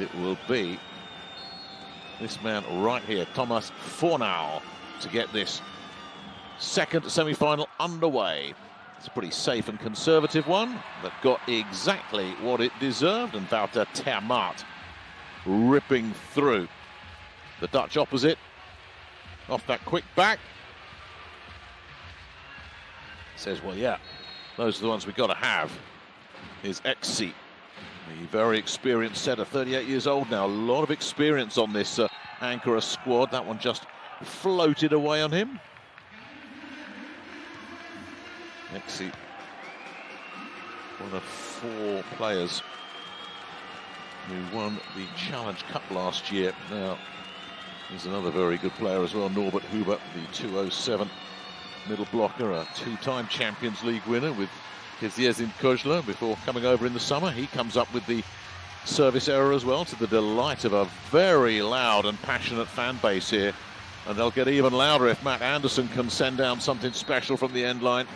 it will be this man right here, Tomasz Fornal, to get this second semi-final underway. It's a pretty safe and conservative one that got exactly what it deserved, and Wouter Termaat ripping through the Dutch opposite off that quick back. Says, well, yeah, those are the ones we've got to have. Is Exi, the very experienced setter, 38 years old now. A lot of experience on this Ankara squad. That one just floated away on him. Exi, one of 4 players who won the Challenge Cup last year. Now, he's another very good player as well, Norbert Huber, the 207 middle blocker, a 2-time Champions League winner with Hiziesin Kozla before coming over in the summer. He comes up with the service error as well, to the delight of a very loud and passionate fan base here. And they'll get even louder if Matt Anderson can send down something special from the end line.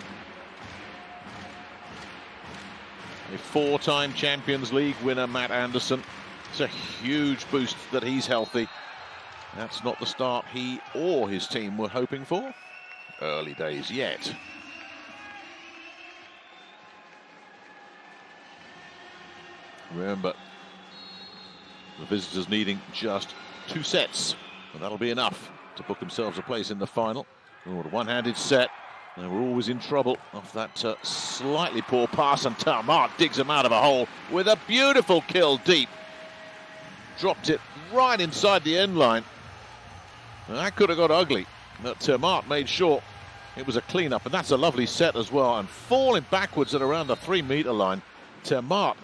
A 4-time Champions League winner, Matt Anderson. It's a huge boost that he's healthy. That's not the start he or his team were hoping for. Early days yet. Remember, the visitors needing just 2 sets, and that'll be enough to book themselves a place in the final. Oh, a one-handed set. They were always in trouble off that slightly poor pass, and Termaat digs him out of a hole with a beautiful kill deep. Dropped it right inside the end line. And that could have got ugly, but Termaat made sure it was a clean-up, and that's a lovely set as well. And falling backwards at around the 3-meter line, Termaat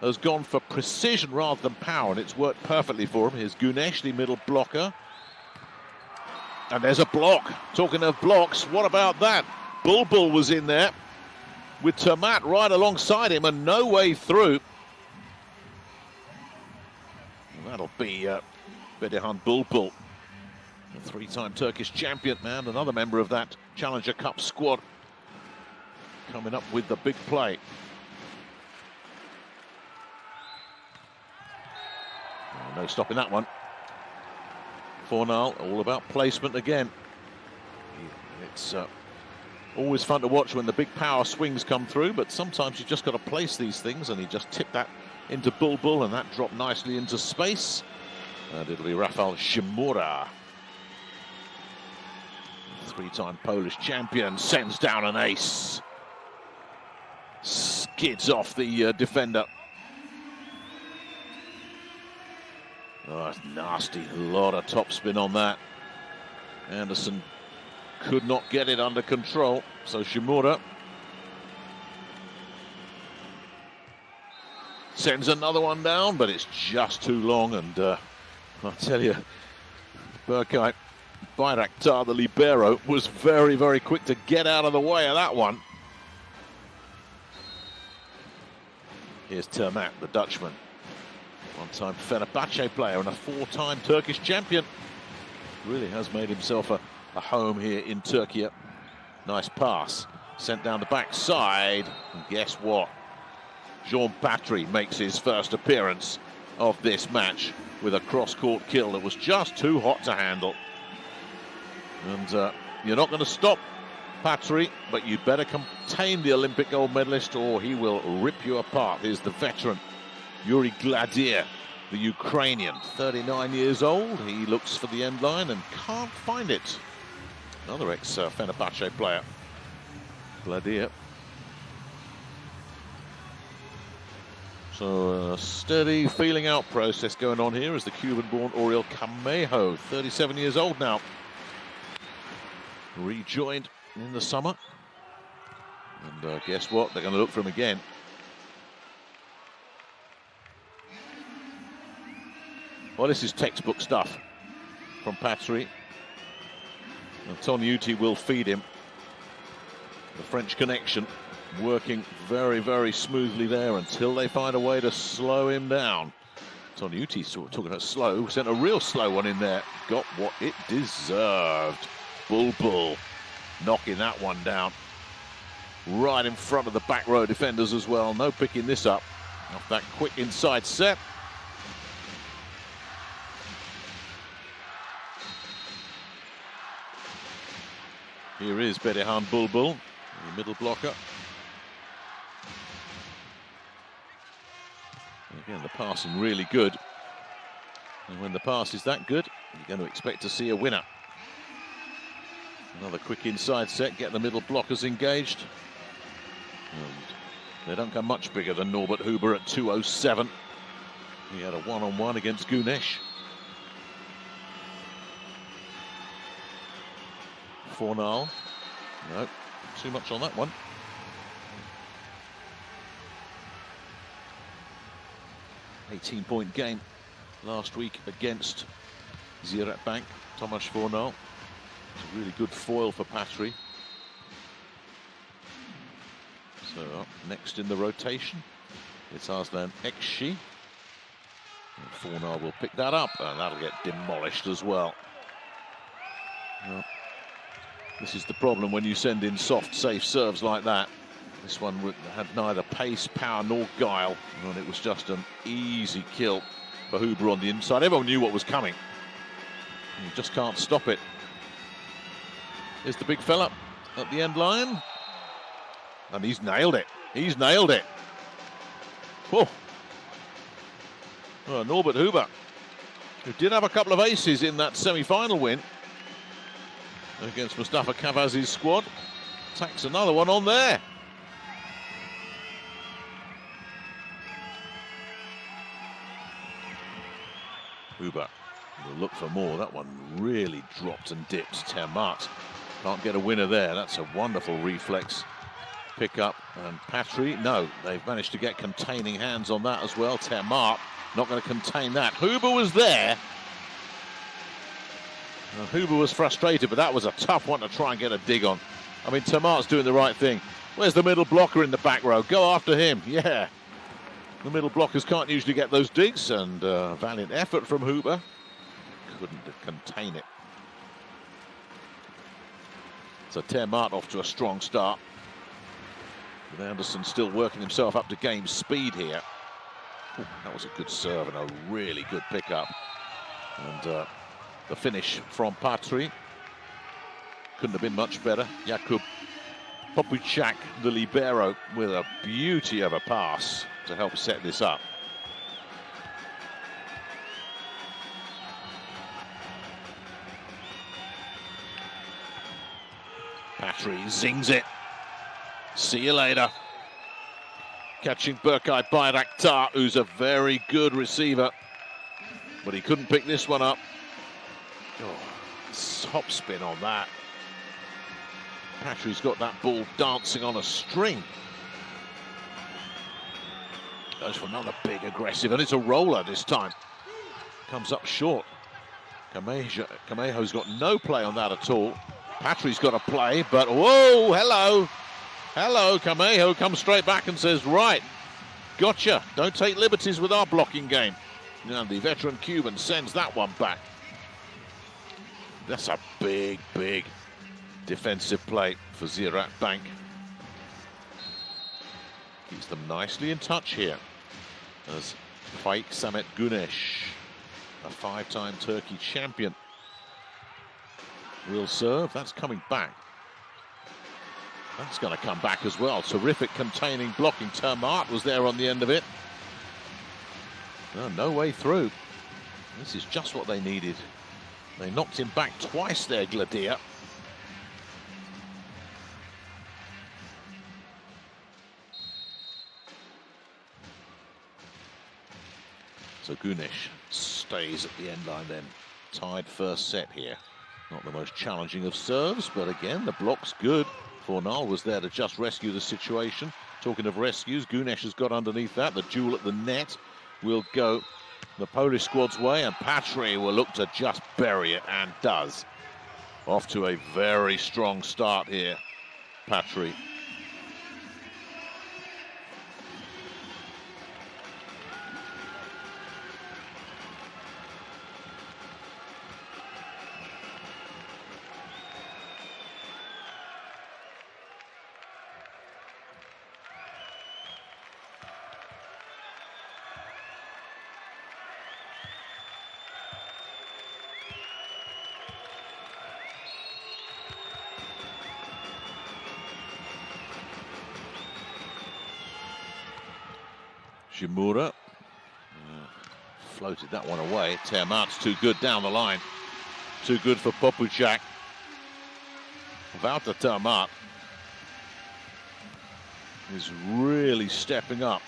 has gone for precision rather than power, and it's worked perfectly for him. His Guneshli middle blocker. And there's a block. Talking of blocks, what about that? Bulbul was in there with Termaat right alongside him and no way through. And that'll be Bedirhan Bulbul, a 3-time Turkish champion, and another member of that Challenger Cup squad, coming up with the big play. No stopping that one. Fornal, all about placement again. It's always fun to watch when the big power swings come through, but sometimes you just got to place these things, and he just tipped that into Bulbul, and that dropped nicely into space. And it'll be Rafał Szymura, 3-time Polish champion, sends down an ace. Skids off the defender. Oh, that's nasty. A lot of topspin on that. Anderson could not get it under control. So Szymura sends another one down, but it's just too long. And I tell you, Berkay Bayraktar, the libero, was very, very quick to get out of the way of that one. Here's Termaat, the Dutchman. 1-time Fenerbahce player and a 4-time Turkish champion. Really has made himself a home here in Turkey. Nice pass. Sent down the backside. And guess what? Jean Patry makes his first appearance of this match with a cross-court kill that was just too hot to handle. And you're not going to stop Patry, but you better contain the Olympic gold medalist or he will rip you apart. Here's the veteran, Yuri Gladier, the Ukrainian, 39 years old. He looks for the end line and can't find it. Another ex-Fenerbahce player, Gladier. So a steady feeling out process going on here as the Cuban-born Oriol Camejo, 37 years old now, rejoined in the summer. And guess what? They're going to look for him again. Well, this is textbook stuff from Patry. And Toniutti will feed him. The French connection working very, very smoothly there until they find a way to slow him down. Toniutti sort of talking about slow, sent a real slow one in there. Got what it deserved. Bulbul knocking that one down. Right in front of the back row defenders as well. No picking this up off that quick inside set. Here is Bedehan Bulbul, the middle blocker. And again, the passing really good. And when the pass is that good, you're going to expect to see a winner. Another quick inside set, get the middle blockers engaged. And they don't come much bigger than Norbert Huber at 207. He had a one-on-one against Güneş. Fornal. No, too much on that one. $18-point game last week against Ziraat Bank. Tomasz Fornal. It's a really good foil for Patry. So up next in the rotation, it's Arslan Ekşi. And Fornal will pick that up, and that'll get demolished as well. Well, this is the problem when you send in soft, safe serves like that. This one had neither pace, power, nor guile, and it was just an easy kill for Huber on the inside. Everyone knew what was coming. You just can't stop it. Here's the big fella at the end line. And he's nailed it. He's nailed it. Whoa. Well, Norbert Huber, who did have a couple of aces in that semi-final win against Mustafa Kavaz's squad, tacks another one on there. Huber will look for more. That one really dropped and dipped. Termat can't get a winner there. That's a wonderful reflex pick up. And Patry, no, they've managed to get containing hands on that as well. Termat not going to contain that. Huber was there. Huber was frustrated, but that was a tough one to try and get a dig on. I mean, Termat's doing the right thing. Where's the middle blocker in the back row? Go after him, yeah. The middle blockers can't usually get those digs, and valiant effort from Huber. Couldn't contain it. So Termat off to a strong start. With Anderson still working himself up to game speed here. Ooh, that was a good serve and a really good pickup. And the finish from Patry couldn't have been much better. Jakub Popuchak, the libero, with a beauty of a pass to help set this up. Patry zings it. See you later. Catching Berkay Bayraktar, who's a very good receiver, but he couldn't pick this one up. Oh, top spin on that. Patry's got that ball dancing on a string. Goes for another big aggressive, and it's a roller this time. Comes up short. Camejo's got no play on that at all. Patry's got a play, but whoa, hello. Hello, Camejo comes straight back and says, right, gotcha. Don't take liberties with our blocking game. And the veteran Cuban sends that one back. That's a big, big defensive play for Ziraat Bank. Keeps them nicely in touch here as Faik Samet Güneş, a five-time Turkey champion, will serve. That's coming back. That's going to come back as well. Terrific containing blocking. Termat was there on the end of it. No way through. This is just what they needed. They knocked him back twice there, Gladia. So Güneş stays at the end line then. Tied first set here. Not the most challenging of serves, but again, the block's good. Fornal was there to just rescue the situation. Talking of rescues, Güneş has got underneath that. The duel at the net will go the Polish squad's way, and Patry will look to just bury it, and does. Off to a very strong start here, Patry. Shimura floated that one away. Termart's too good down the line. Too good for Popuchak. Wouter Termart is really stepping up.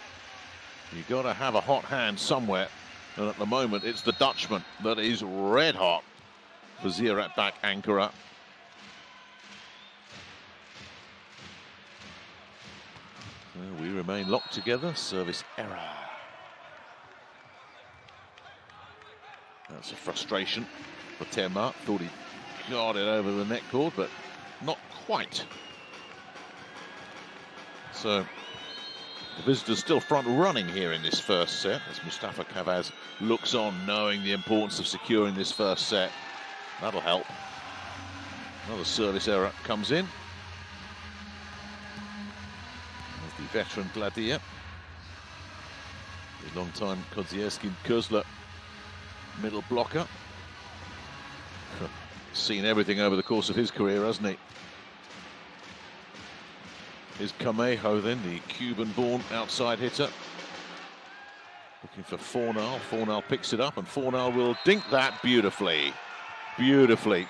You've got to have a hot hand somewhere. And at the moment, it's the Dutchman that is red hot for Ziraat Bank Ankara. We remain locked together. Service error. That's a frustration for Termart. Thought he got it over the net cord, but not quite. So the visitors still front running here in this first set as Mustafa Kavaz looks on, knowing the importance of securing this first set. That'll help. Another service error comes in. There's the veteran Gladia. The long-time Kodzierski Kozla middle blocker. Seen everything over the course of his career, hasn't he? Here's Camejo then, the Cuban-born outside hitter. Looking for Fornal. Fornal picks it up, and Fornal will dink that beautifully. Beautifully.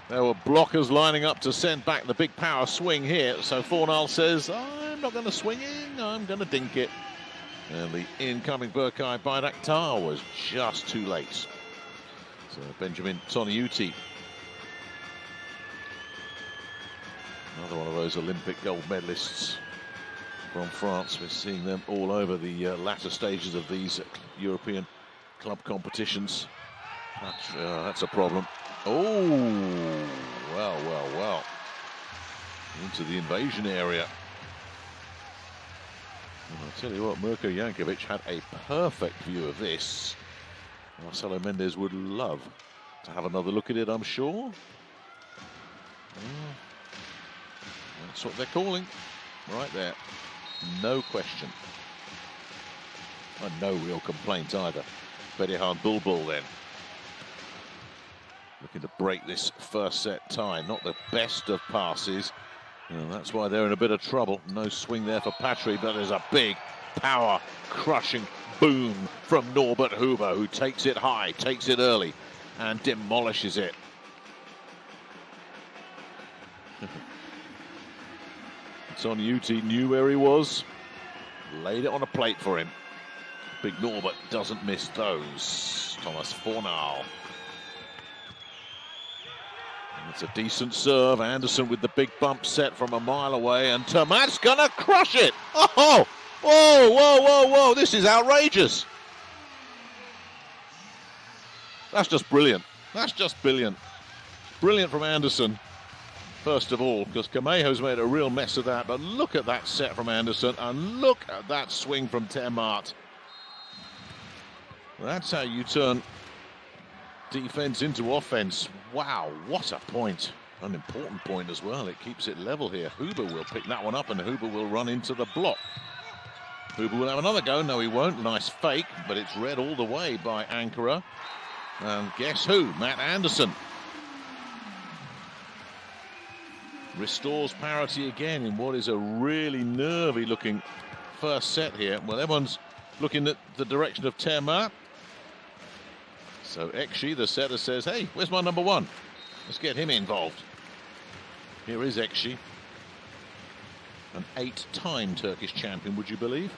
There were blockers lining up to send back the big power swing here, so Fornal says, I'm not going to swing in, I'm going to dink it. And the incoming Berkay Bayraktar was just too late. So Benjamin Toniutti, another one of those Olympic gold medalists from France. We're seeing them all over the latter stages of these European club competitions. That's a problem. Oh, well. Into the invasion area. And I'll tell you what, Mirko Jankovic had a perfect view of this. Marcelo Mendes would love to have another look at it, I'm sure. That's what they're calling. Right there. No question. And no real complaint either. Bedihan Bulbul then. Looking to break this first set tie. Not the best of passes. And that's why they're in a bit of trouble. No swing there for Patry, but there's a big power crushing boom from Norbert Huber, who takes it high, takes it early, and demolishes it. Toniutti knew where he was, laid it on a plate for him. Big Norbert doesn't miss those. Tomasz Fornal. It's a decent serve. Anderson with the big bump set from a mile away, and Termat's gonna crush it. Oh, whoa. This is outrageous. That's just brilliant. That's just brilliant. Brilliant from Anderson, first of all, because Camejo's made a real mess of that. But look at that set from Anderson, and look at that swing from Termat. That's how you turn defense into offense. Wow, what a point. An important point as well. It keeps it level here. Huber will pick that one up, and Huber will run into the block. Huber will have another go. No, he won't. Nice fake, but it's read all the way by Ankara. And guess who? Matt Anderson restores parity again in what is a really nervy looking first set here. Well, everyone's looking at the direction of Termat. So Ekşi, the setter, says, hey, where's my number one? Let's get him involved. Here is Ekşi. An 8-time Turkish champion, would you believe?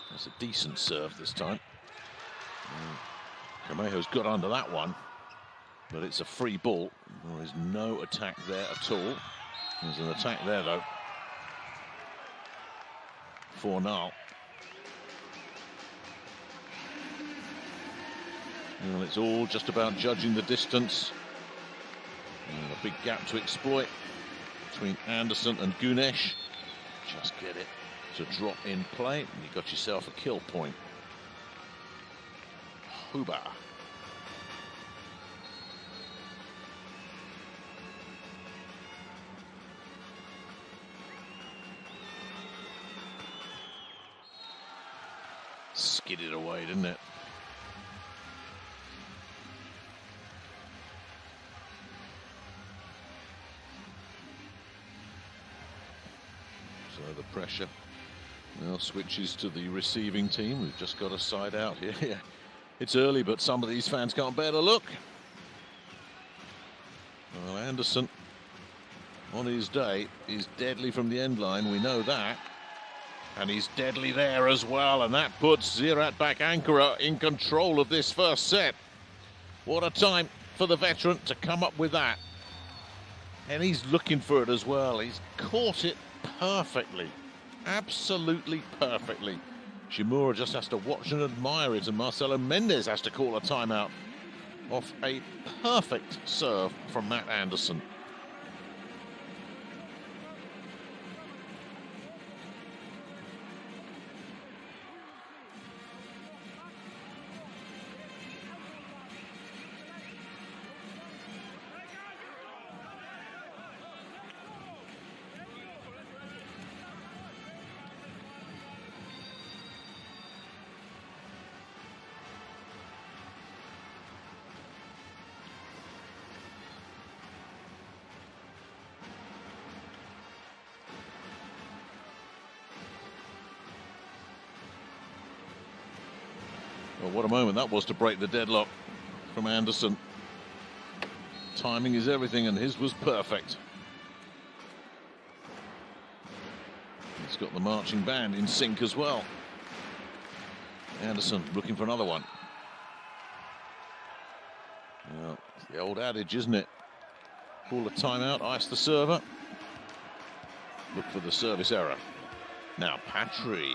That's a decent serve this time. Camejo's got under that one, but it's a free ball. There is no attack there at all. There's an attack there, though. Fornal. Well, it's all just about judging the distance. And a big gap to exploit between Anderson and Gunesh. Just get it to drop in play, and you got yourself a kill point. Huber. Skidded away, didn't it? So the pressure Now switches to the receiving team. We've just got a side out here. Yeah. It's early, but some of these fans can't bear to look. Well, Anderson, on his day, is deadly from the end line. We know that. And he's deadly there as well. And that puts Ziraat Bank Ankara in control of this first set. What a time for the veteran to come up with that. And he's looking for it as well. He's caught it perfectly. Absolutely perfectly. Shimura just has to watch and admire it, and Marcelo Mendes has to call a timeout off a perfect serve from Matt Anderson. Well, what a moment that was to break the deadlock from Anderson. Timing is everything, and his was perfect. He's got the marching band in sync as well. Anderson looking for another one. Well, it's the old adage, isn't it? Call a timeout, ice the server. Look for the service error. Now Patry.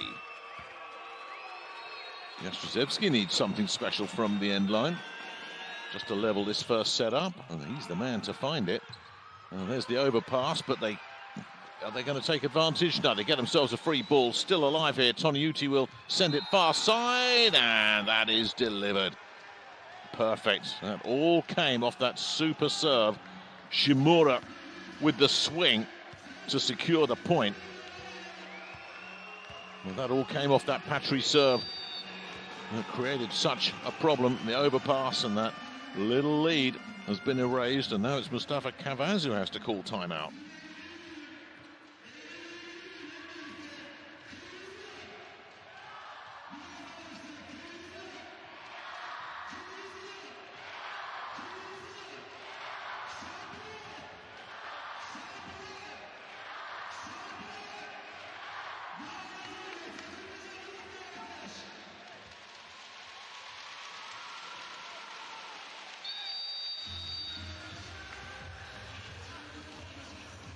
Jastrzębski needs something special from the end line just to level this first set up, and he's the man to find it. And there's the overpass, but are they going to take advantage? No, they get themselves a free ball. Still alive here. Toniutti will send it far side, and that is delivered. Perfect. That all came off that super serve. Shimura with the swing to secure the point. Well, that all came off that Patry serve. It created such a problem in the overpass, and that little lead has been erased, and now it's Mustafa Kavaz who has to call timeout.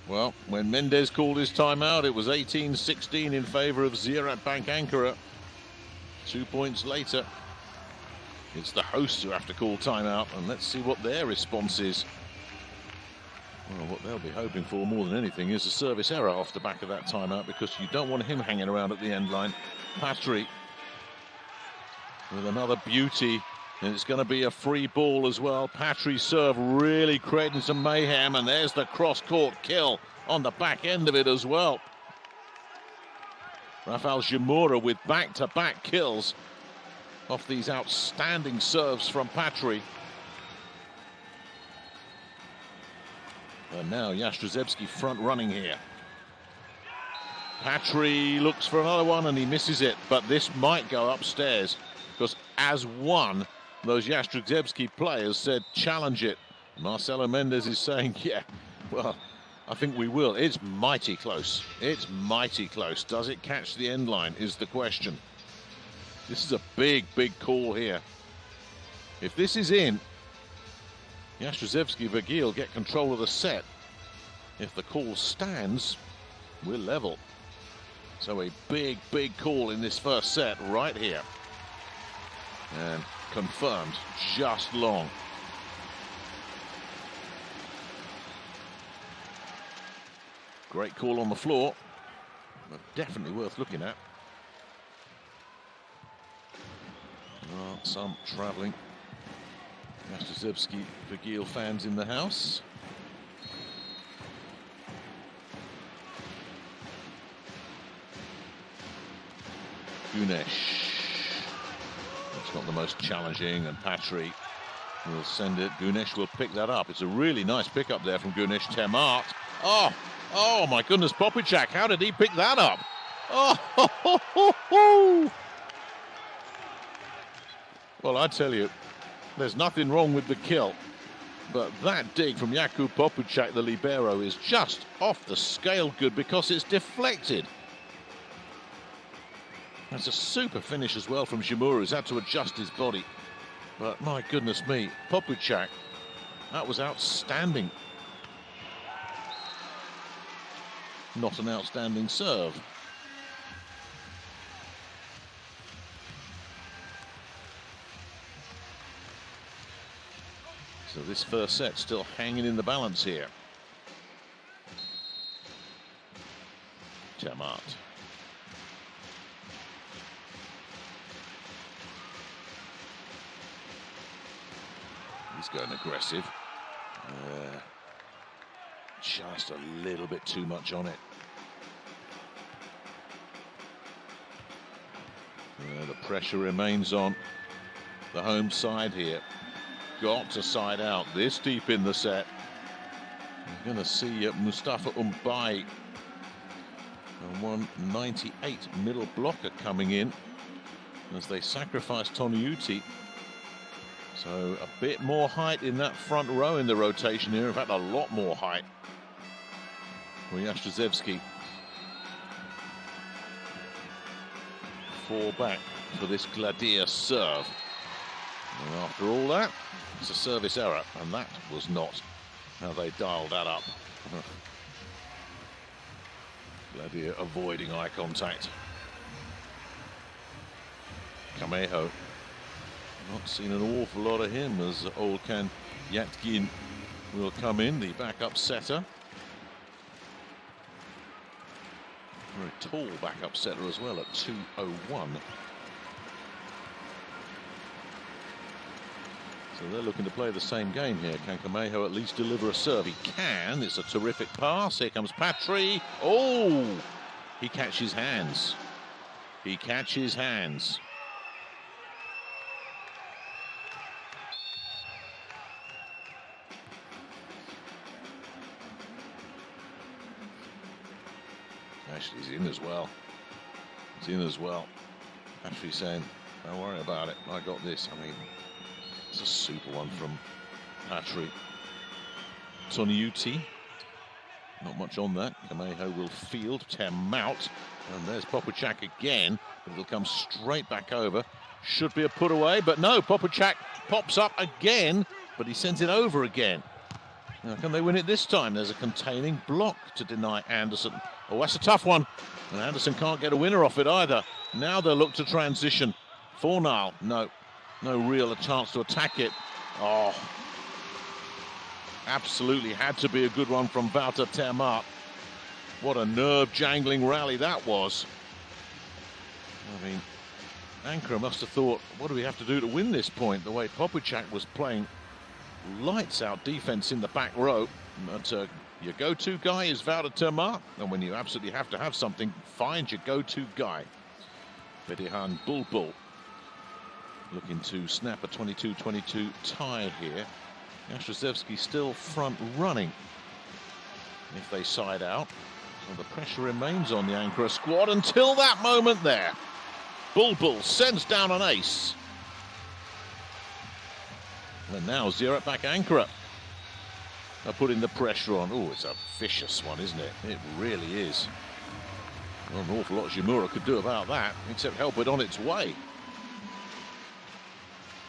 Well, when Mendes called his timeout, it was 18-16 in favor of Ziraat Bank Ankara. 2 points later, it's the hosts who have to call timeout, and let's see what their response is. Well, what they'll be hoping for more than anything is a service error off the back of that timeout, because you don't want him hanging around at the end line. Patry with another beauty. And it's going to be a free ball as well. Patry's serve really creating some mayhem, and there's the cross-court kill on the back end of it as well. Rafael Shimura with back-to-back kills off these outstanding serves from Patry. And now Jastrzębski front running here. Patry looks for another one, and he misses it, but this might go upstairs, because as one, those Jastrzębski players said, challenge it. Marcelo Mendes is saying, yeah, well, I think we will. It's mighty close. It's mighty close. Does it catch the end line is the question. This is a big, big call here. If this is in, Jastrzębski Węgiel get control of the set. If the call stands, we're level. So a big, big call in this first set right here. And confirmed just long. Great call on the floor, but definitely worth looking at. Oh, some travelling Jastrzębski Węgiel fans in the house. Gunesh. It's not the most challenging, and Patry will send it. Gunesh will pick that up. It's a really nice pickup there from Gunesh. Temart. Oh my goodness, Popicak, how did he pick that up? Oh, ho, ho, ho, ho. Well, I tell you, there's nothing wrong with the kill, but that dig from Jakub Popuchak, the libero, is just off the scale good because it's deflected. That's a super finish as well from Shimura, who's had to adjust his body. But my goodness me, Popuchak, that was outstanding. Not an outstanding serve. So this first set still hanging in the balance here. Tiamat. He's going aggressive. Just a little bit too much on it. The pressure remains on the home side here. Got to side out this deep in the set. You're going to see Mustafa Umbai, a 198 middle blocker coming in as they sacrifice Toniutti. So a bit more height in that front row in the rotation here. In fact, a lot more height for Jastrzębski. 4 back for this Gladiator serve. And after all that, it's a service error, and that was not how they dialed that up. Gladiator avoiding eye contact. Kameho. Not seen an awful lot of him as Olkan Yatkin will come in, the backup setter. Very tall backup setter as well at 201. So they're looking to play the same game here. Can Kameho at least deliver a serve? He can. It's a terrific pass. Here comes Patry. Oh! He catches hands. He catches hands. Actually, he's in as well. He's in as well. Actually saying, don't worry about it. I got this. I mean, it's a super one from Patry. Toniutti. Not much on that. Kameho will field, Tiamat. And there's Popuchak again. But it'll come straight back over. Should be a put away, but no. Popuchak pops up again, but he sends it over again. Now, can they win it this time? There's a containing block to deny Anderson. Oh, that's a tough one. And Anderson can't get a winner off it either. Now they'll look to transition. Fornal, no real chance to attack it. Oh, absolutely had to be a good one from Wouter Tiamat. What a nerve-jangling rally that was. I mean, Ankara must have thought, what do we have to do to win this point? The way Popuchak was playing lights-out defense in the back row. But your go-to guy is Wouter Tiamat, and when you absolutely have to have something, find your go-to guy. Bedihan Bulbul looking to snap a 22-22 tie here. Jastrzębski still front running if they side out. So the pressure remains on the Ankara squad until that moment there. Bulbul sends down an ace. And now Ziraat Bank Ankara are putting the pressure on. Oh, it's a vicious one, isn't it? It really is. Well, an awful lot Shimura could do about that, except help it on its way.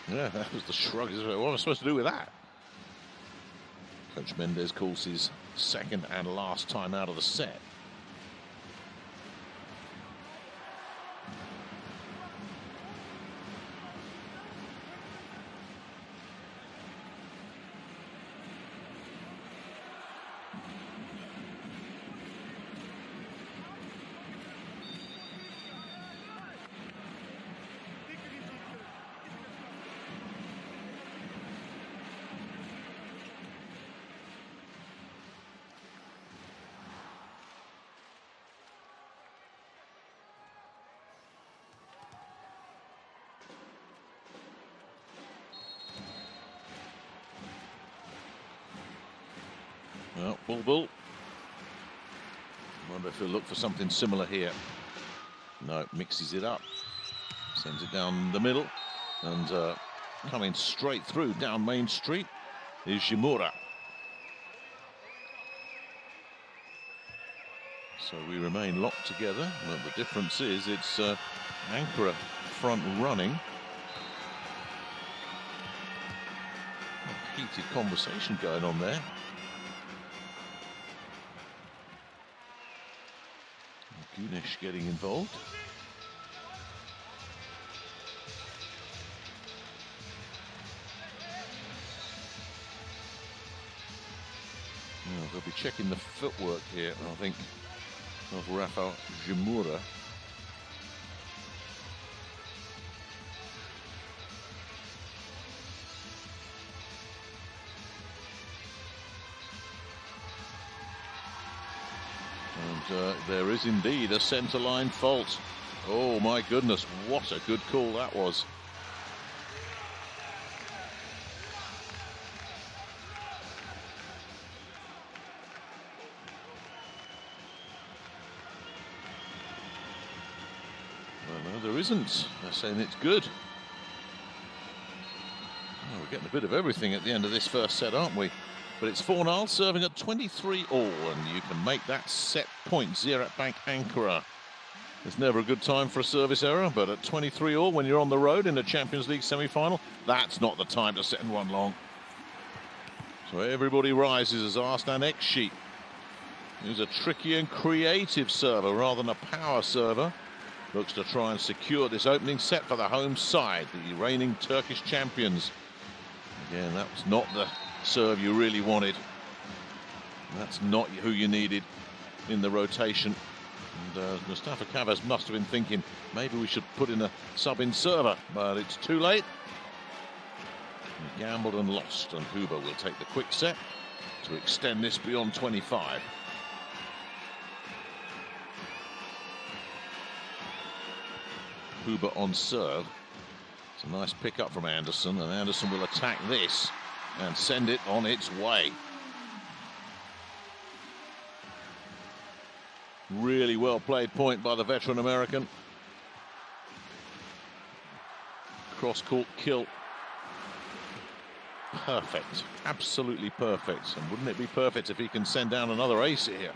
Yeah, that was the shrug. What am I supposed to do with that? Coach Mendes calls his second and last time out of the set. Well, Bulbul. Wonder if he'll look for something similar here. No, mixes it up. Sends it down the middle. And coming straight through down Main Street is Shimura. So we remain locked together. Well, the difference is it's Ankara front running. A heated conversation going on there. Güneş getting involved. Well, they'll be checking the footwork here, I think, of Rafa Shimura. And there is indeed a centre-line fault. Oh my goodness, what a good call that was. Well, no, there isn't. They're saying it's good. Oh, we're getting a bit of everything at the end of this first set, aren't we? But it's Fornal serving at 23 all, and you can make that set point. Ziraat Bank Ankara. It's never a good time for a service error, but at 23 all, when you're on the road in a Champions League semi-final, that's not the time to send one long. So everybody rises as Arslan Ekşi, who's a tricky and creative server rather than a power server, looks to try and secure this opening set for the home side, the reigning Turkish champions. Again, that was not the serve you really wanted. That's not who you needed in the rotation. And Mustafa Kavas must have been thinking maybe we should put in a sub-in server, but it's too late. He gambled and lost, and Huber will take the quick set to extend this beyond 25. Huber on serve. It's a nice pick-up from Anderson, and Anderson will attack this and send it on its way. Really well played point by the veteran American. Cross-court kill. Perfect, absolutely perfect. And wouldn't it be perfect if he can send down another ace here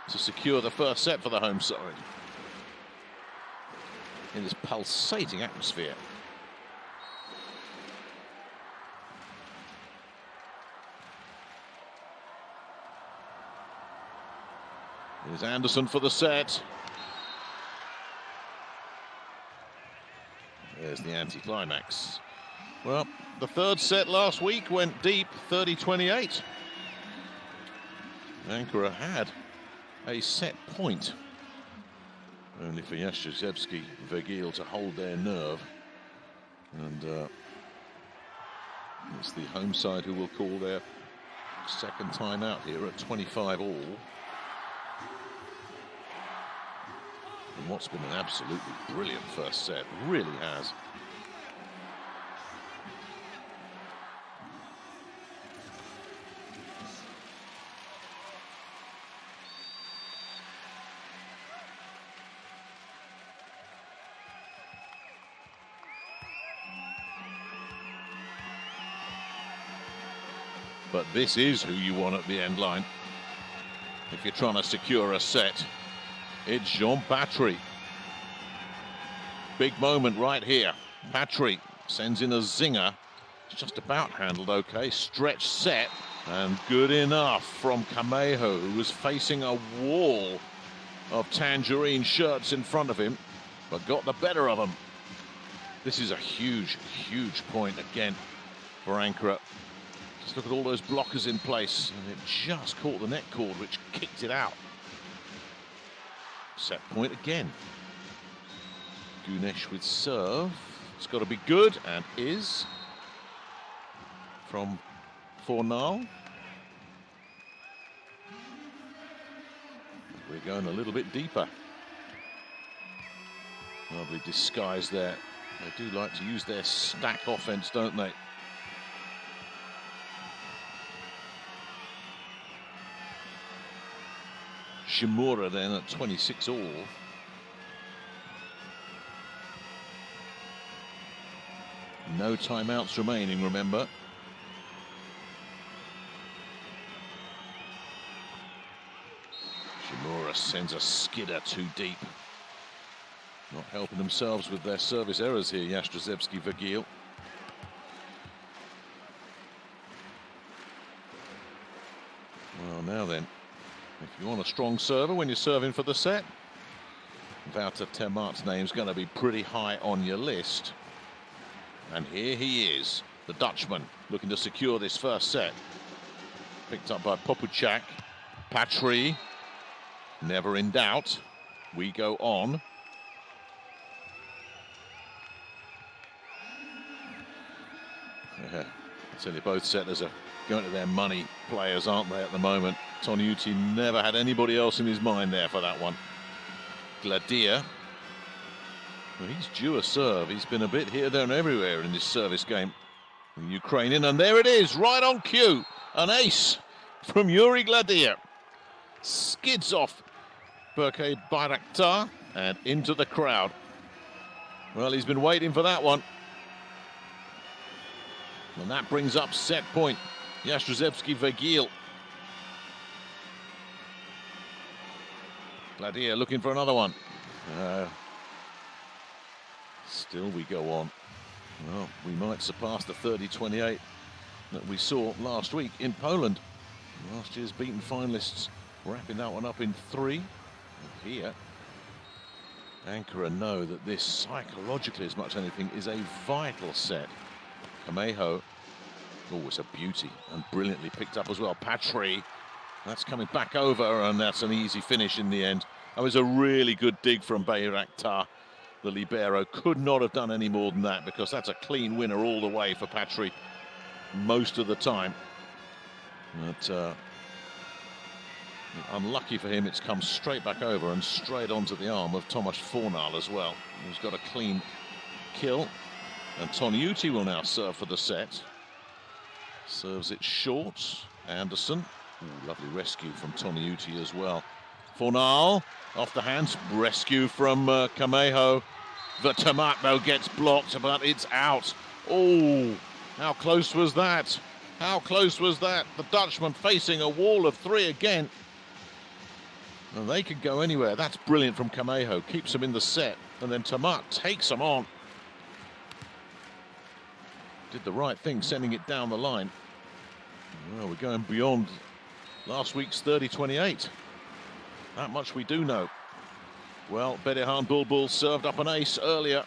to secure the first set for the home side in this pulsating atmosphere. Here's Anderson for the set. There's the anti-climax. Well, the third set last week went deep, 30-28. Ankara had a set point. Only for Jastrzębski Węgiel to hold their nerve. And it's the home side who will call their second time out here at 25 all. And what's been an absolutely brilliant first set, really has. But this is who you want at the end line if you're trying to secure a set. It's Jean Patry. Big moment right here. Patry sends in a zinger. It's just about handled okay. Stretch set, and good enough from Camejo, who was facing a wall of tangerine shirts in front of him, but got the better of them. This is a huge, huge point again for Ankara. Just look at all those blockers in place, and it just caught the net cord, which kicked it out. Set point again. Güneş with serve. It's got to be good, and is. From Fornal. We're going a little bit deeper. Lovely disguise there. They do like to use their stack offense, don't they? Shimura then at 26 all. No timeouts remaining, remember. Shimura sends a skidder too deep. Not helping themselves with their service errors here, Jastrzębski Węgiel. Well, now then, if you want a strong server when you're serving for the set, Wouter Termart's name's going to be pretty high on your list. And here he is, the Dutchman, looking to secure this first set. Picked up by Popuchak. Patry, never in doubt. We go on. Yeah, I tell you, both setters are going to their money players, aren't they, at the moment? Toniutti never had anybody else in his mind there for that one. Gladier. Well, he's due a serve. He's been a bit here, there and everywhere in this service game. The Ukrainian, and there it is, right on cue. An ace from Yuri Gladier. Skids off Berke Bayraktar and into the crowd. Well, he's been waiting for that one. And that brings up set point. Jastrzębski Węgiel. Gladier looking for another one. Still we go on. Well, we might surpass the 30-28 that we saw last week in Poland. Last year's beaten finalists wrapping that one up in 3. And here, Ankara know that this psychologically, as much as anything, is a vital set. Kameho, oh, it's a beauty and brilliantly picked up as well. Patry, that's coming back over, and that's an easy finish in the end. That was a really good dig from Bayraktar. The libero could not have done any more than that, because that's a clean winner all the way for Patry most of the time. But unlucky for him, it's come straight back over and straight onto the arm of Tomasz Fornal as well, who's got a clean kill. And Toniutti will now serve for the set. Serves it short. Anderson. Ooh, lovely rescue from Toniutti as well. Fornal off the hands. Rescue from Kameho. The tomato gets blocked, but it's out. Oh, how close was that? How close was that? The Dutchman facing a wall of 3 again. And they could go anywhere. That's brilliant from Kameho. Keeps them in the set. And then Tamat takes them on. Did the right thing, sending it down the line. Well, we're going beyond last week's 30-28. That much we do know. Well, Bedirhan Bulbul served up an ace earlier.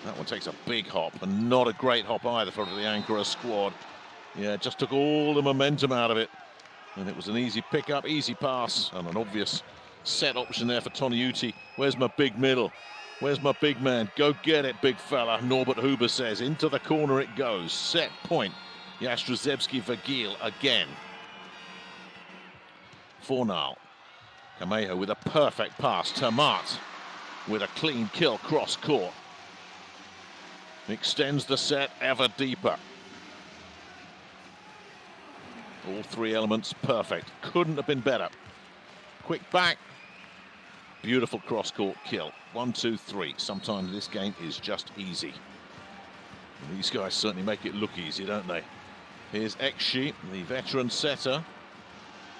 That one takes a big hop, and not a great hop either for the Ankara squad. Yeah, just took all the momentum out of it. And it was an easy pickup, easy pass, and an obvious set option there for Toniutti. Where's my big middle? Where's my big man? Go get it, big fella, Norbert Huber says. Into the corner it goes. Set point. Jastrzębski Węgiel again. Fornal. Kameho with a perfect pass. Tamat with a clean kill cross court. Extends the set ever deeper. All 3 elements perfect. Couldn't have been better. Quick back. Beautiful cross-court kill. 1, 2, 3. Sometimes this game is just easy. And these guys certainly make it look easy, don't they? Here's Ekşi, the veteran setter,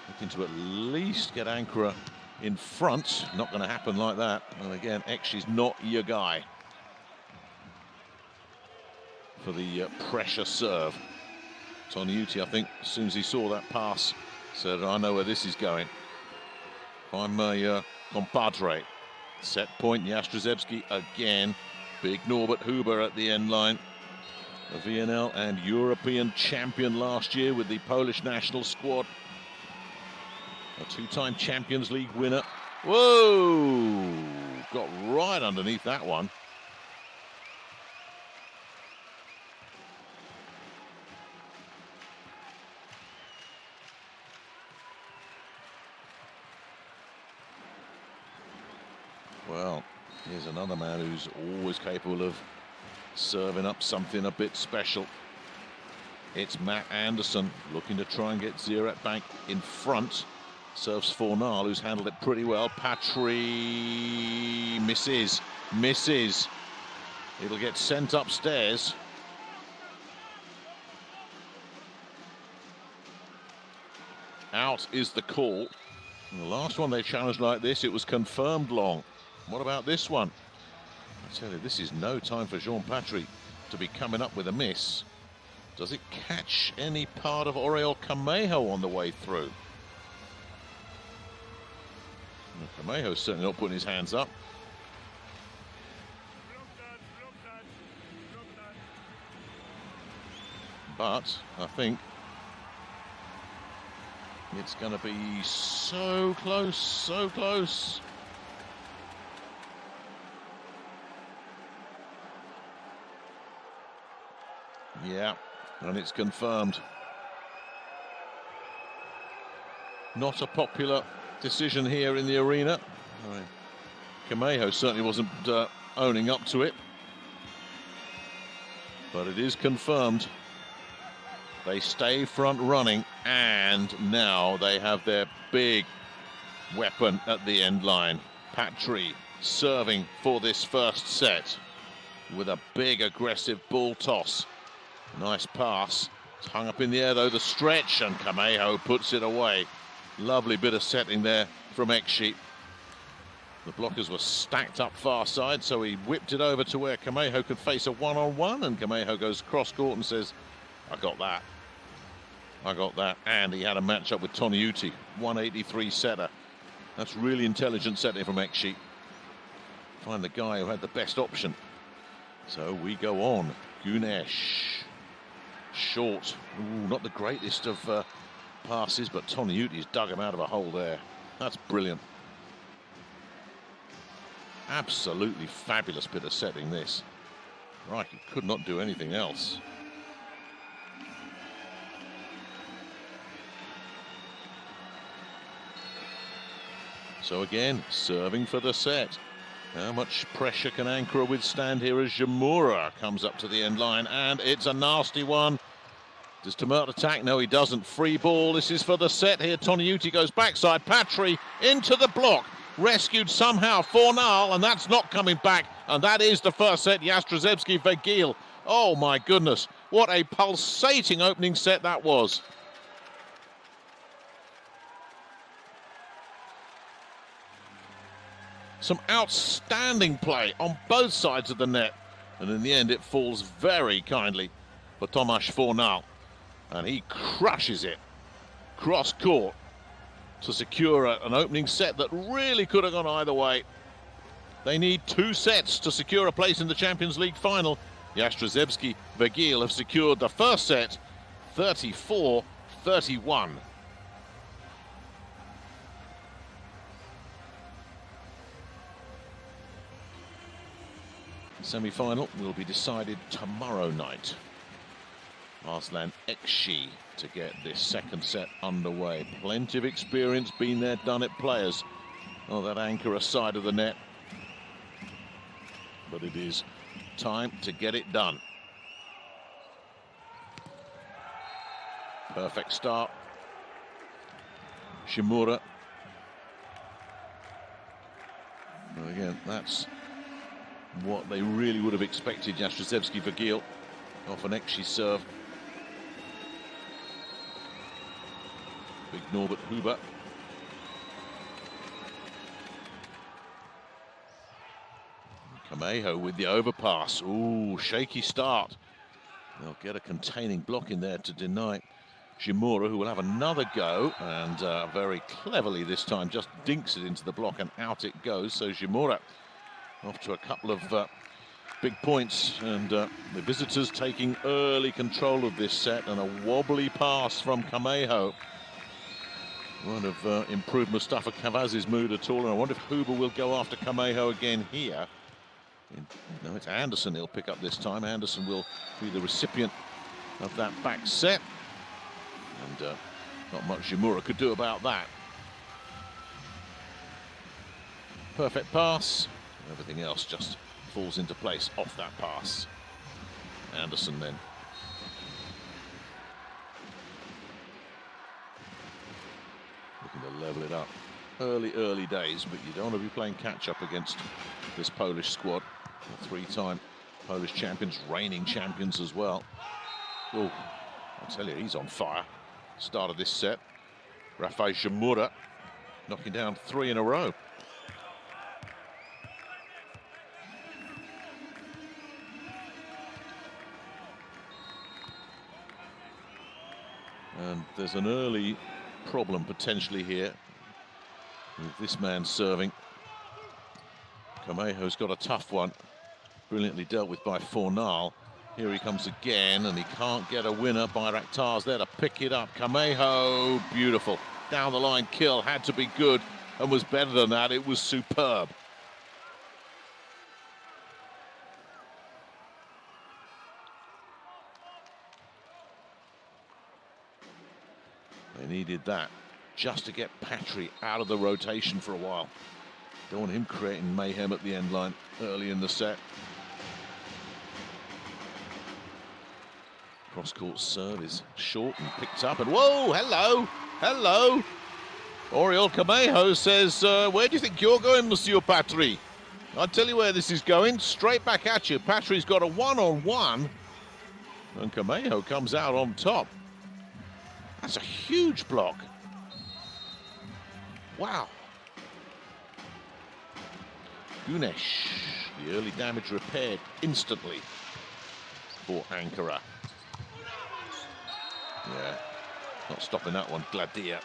looking to at least get Ankara in front. Not going to happen like that. And again, Ekşi's not your guy for the pressure serve. Toniutti, I think, as soon as he saw that pass, said, I know where this is going. I'm my compadre. Set point, Jastrzębski again. Big Norbert Huber at the end line. A VNL and European champion last year with the Polish national squad. A 2-time Champions League winner. Whoa! Got right underneath that one. Well, here's another man who's always capable of serving up something a bit special. It's Matt Anderson looking to try and get Ziraat Bank in front. Serves Fornal, who's handled it pretty well. Patry misses. It'll get sent upstairs. Out is the call. And the last one they challenged like this, it was confirmed long. What about this one? I tell you, this is no time for Jean Patry to be coming up with a miss. Does it catch any part of Oriol Camejo on the way through? Camejo's certainly not putting his hands up. But I think it's going to be so close, so close. Yeah, and it's confirmed. Not a popular decision here in the arena. Camejo certainly wasn't owning up to it. But it is confirmed. They stay front running, and now they have their big weapon at the end line. Patry serving for this first set with a big aggressive ball toss. Nice pass. It's hung up in the air though, the stretch, and Camejo puts it away. Lovely bit of setting there from Ekşi. The blockers were stacked up far side, so he whipped it over to where Camejo could face a one-on-one, and Camejo goes cross court and says, I got that. I got that. And he had a matchup with Toniutti, 183 setter. That's really intelligent setting from Ekşi. Find the guy who had the best option. So we go on. Güneş. Short. Ooh, not the greatest of passes, but Toniutti's dug him out of a hole there. That's brilliant. Absolutely fabulous bit of setting this. Right, he could not do anything else. So again, serving for the set. How much pressure can Ankara withstand here as Yamura comes up to the end line, and it's a nasty one. Does Tomasz attack? No, he doesn't. Free ball. This is for the set here. Toniutti goes backside. Patry into the block. Rescued somehow. Fornal, and that's not coming back. And that is the first set. Jastrzębski Węgiel. Oh my goodness. What a pulsating opening set that was. Some outstanding play on both sides of the net. And in the end, it falls very kindly for Tomasz Fornal. And he crushes it cross court to secure an opening set that really could have gone either way. They need 2 sets to secure a place in the Champions League final. Jastrzębski Węgiel have secured the first set, 34-31. The semi-final will be decided tomorrow night. Arslan Ekşi to get this second set underway. Plenty of experience, been there, done it players on that Ankara side of the net. But it is time to get it done. Perfect start. Shimura. And again, that's what they really would have expected. Jastrzębski Węgiel off an Ekşi serve. Big Norbert Huber. Camejo with the overpass. Ooh, shaky start. They'll get a containing block in there to deny Shimura, who will have another go, and very cleverly this time just dinks it into the block, and out it goes. So Shimura off to a couple of big points, and the visitors taking early control of this set, and a wobbly pass from Camejo. Won't have improved Mustafa Cavaz's mood at all, and I wonder if Huber will go after Camejo again here. No, it's Anderson he'll pick up this time. Anderson will be the recipient of that back set, and not much Shimura could do about that. Perfect pass. Everything else just falls into place off that pass. Anderson then. Looking to level it up. Early days, but you don't want to be playing catch-up against this Polish squad. A 3-time Polish champions, reigning champions as well. Oh, I tell you, he's on fire. Start of this set. Rafał Chmura knocking down 3 in a row. And there's an early problem potentially here with this man serving. Camejo's got a tough one, brilliantly dealt with by Fornal. Here he comes again, and he can't get a winner. Bayraktar's there to pick it up. Camejo, beautiful. Down the line kill, had to be good, and was better than that. It was superb. They needed that just to get Patry out of the rotation for a while. Don't want him creating mayhem at the end line early in the set. Cross-court serve is short and picked up, and whoa, hello, hello. Oriol Camejo says, where do you think you're going, Monsieur Patry? I'll tell you where this is going, straight back at you. Patry's got a one-on-one, and Camejo comes out on top. That's a huge block. Wow. Güneş, the early damage repaired instantly for Ankara. Yeah, not stopping that one. Gladia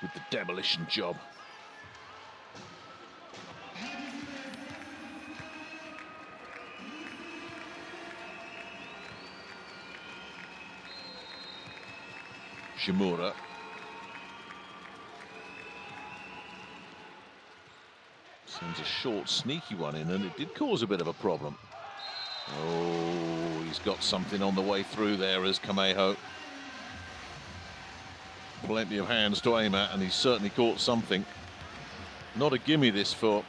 with the demolition job. Chmura. Sends a short, sneaky one in, and it did cause a bit of a problem. Oh, he's got something on the way through there as Camejo. Plenty of hands to aim at, and he's certainly caught something. Not a gimme this for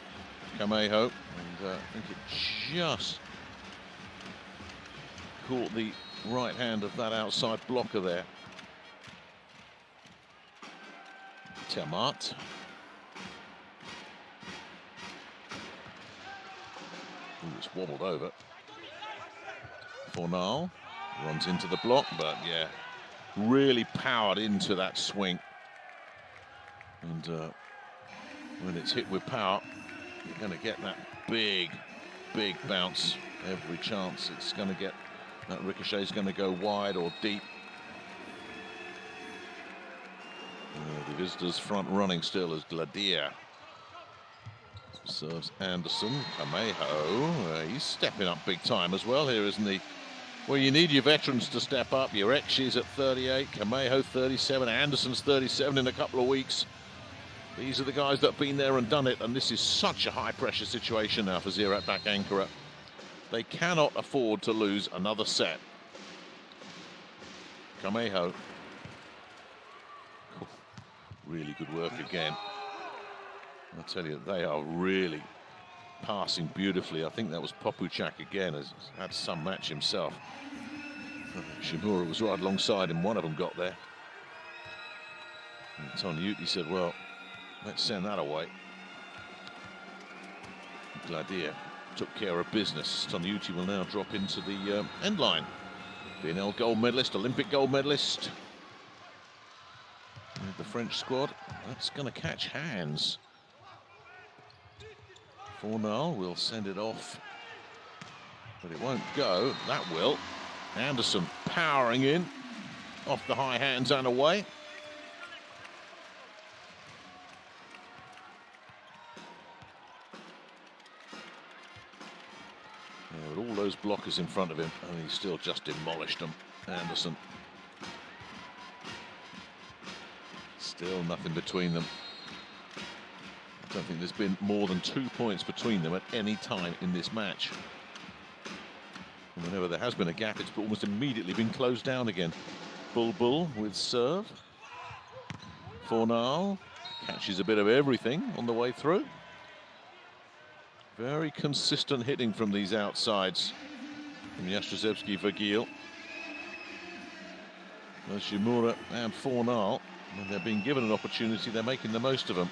Camejo, and I think it just caught the right hand of that outside blocker there. Termat. Ooh, it's wobbled over. Fornal runs into the block, but yeah, really powered into that swing. And when it's hit with power, you're going to get that big bounce every chance. It's going to get, that ricochet is going to go wide or deep. The visitors front running still as Gladia. Serves Anderson. Camejo, he's stepping up big time as well here, isn't he? Well, you need your veterans to step up. Your Ekşi's at 38, Camejo 37, Anderson's 37 in a couple of weeks. These are the guys that have been there and done it, and this is such a high-pressure situation now for Ziraat Bank Ankara. They cannot afford to lose another set. Camejo. Really good work again. I tell you, they are really passing beautifully. I think that was Popuchak again, has had some match himself. Chmura was right alongside him, one of them got there. And Toniutti said, well, let's send that away. Gladia took care of business. Toniutti will now drop into the end line. BNL gold medalist, Olympic gold medalist. With the French squad, that's going to catch hands. Fornal will send it off, but it won't go. That will. Anderson powering in, off the high hands and away. Yeah, with all those blockers in front of him, and he still just demolished them. Anderson. Still nothing between them. I don't think there's been more than 2 points between them at any time in this match. And whenever there has been a gap, it's almost immediately been closed down again. Bulbul with serve. Fornal catches a bit of everything on the way through. Very consistent hitting from these outsides from Jastrzębski Węgiel. Chmura and Fornal, when they're being given an opportunity, they're making the most of them.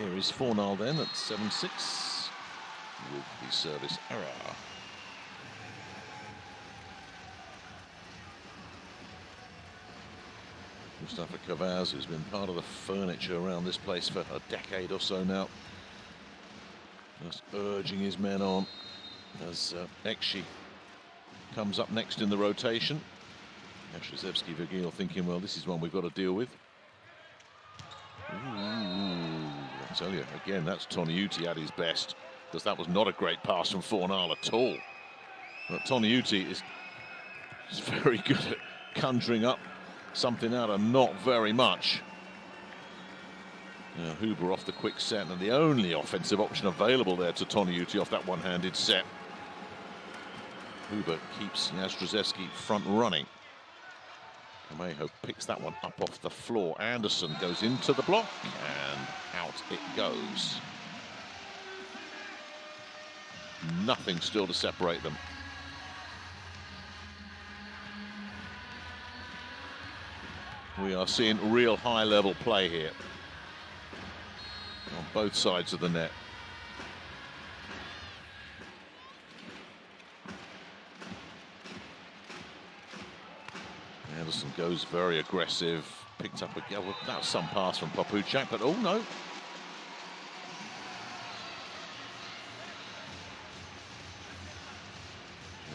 Here is Fornal then at 7-6 with the service error. Mustafa Kavaz, who's been part of the furniture around this place for a decade or so now, just urging his men on as Ekşi comes up next in the rotation. Jastrzębski Węgiel thinking, well, this is one we've got to deal with. Ooh, I tell you, again, that's Toniutti at his best, because that was not a great pass from Fornal at all. But Toniutti is very good at conjuring up something out of not very much. Now, Huber off the quick set, and the only offensive option available there to Toniutti off that one-handed set. Huber keeps Jastrzębski front running. Kameiho picks that one up off the floor. Anderson goes into the block, and out it goes. Nothing still to separate them. We are seeing real high-level play here on both sides of the net. Anderson goes very aggressive, picked up a well, that was some pass from Papuchak, but oh no.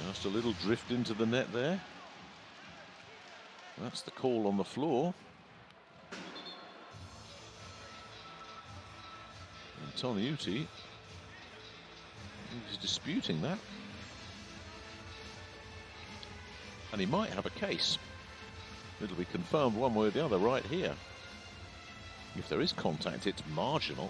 Just a little drift into the net there. That's the call on the floor. And Toniutti is disputing that. And he might have a case. It'll be confirmed one way or the other right here. If there is contact, it's marginal.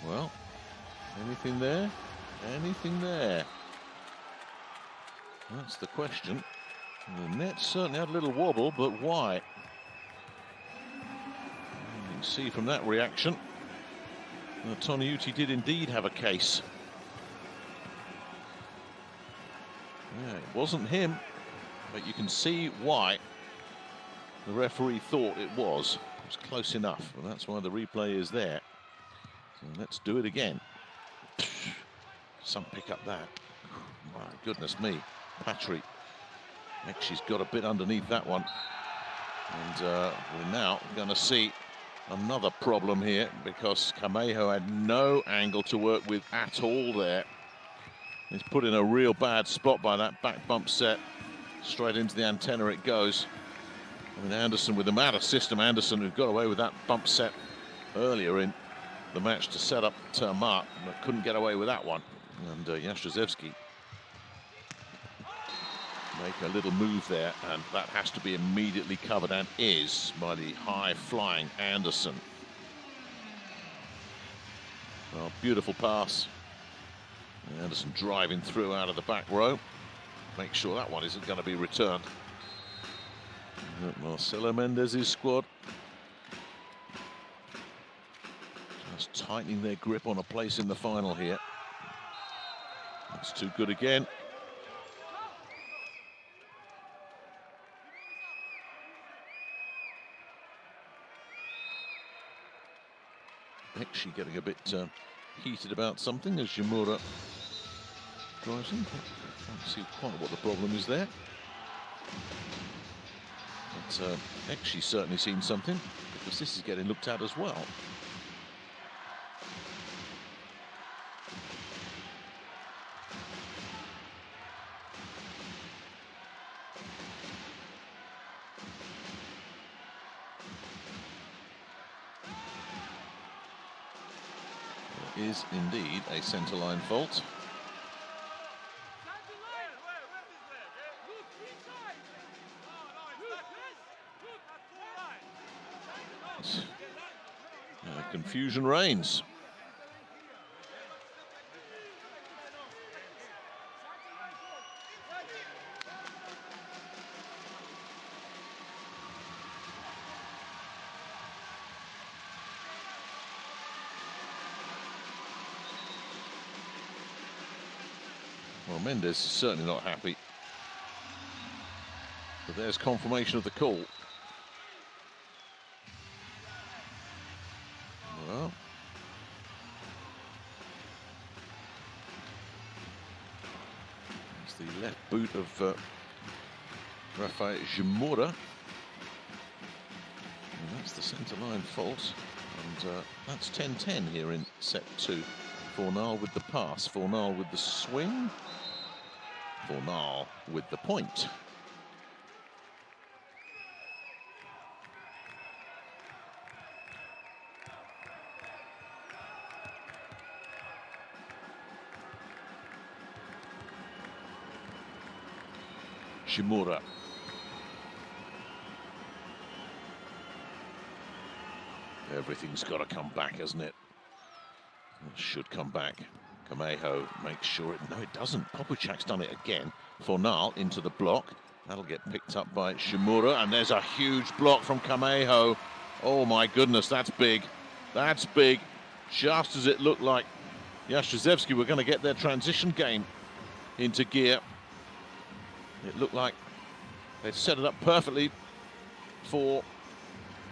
Well, anything there? Anything there? That's the question. The net certainly had a little wobble, but why? You can see from that reaction that Toniutti did indeed have a case. Yeah, it wasn't him, but you can see why the referee thought it was. It was close enough, and that's why the replay is there. So let's do it again. Some pick up that. My goodness me. Patry. She's got a bit underneath that one. And we're now going to see another problem here, because Kameiho had no angle to work with at all there. He's put in a real bad spot by that back bump set. Straight into the antenna it goes. I mean, Anderson with the mad system. Anderson, who got away with that bump set earlier in the match to set up Termat, but couldn't get away with that one. And Jastrzębski make a little move there, and that has to be immediately covered, and is, by the high-flying Anderson. Well, beautiful pass. Anderson driving through out of the back row. Make sure that one isn't going to be returned. Marcelo Mendez's squad just tightening their grip on a place in the final here. That's too good again. Actually getting a bit heated about something as Yamura drives in. Can't see quite what the problem is there. But actually certainly seen something, because this is getting looked at as well. Is indeed a centre-line fault. Confusion reigns. Well, Mendes is certainly not happy. But there's confirmation of the call. Well, it's the left boot of Rafael Zimura. And that's the centre line fault. And that's 10-10 here in set 2. Fornal with the pass, Fornal with the swing, Fornal with the point. Zimura. Everything's got to come back, hasn't it? It should come back. Kameho makes sure it... No, it doesn't. Popicak's done it again. Fornal into the block. That'll get picked up by Zimura. And there's a huge block from Kameho. Oh, my goodness, that's big. That's big. Just as it looked like Jastrzębski were going to get their transition game into gear. It looked like they'd set it up perfectly for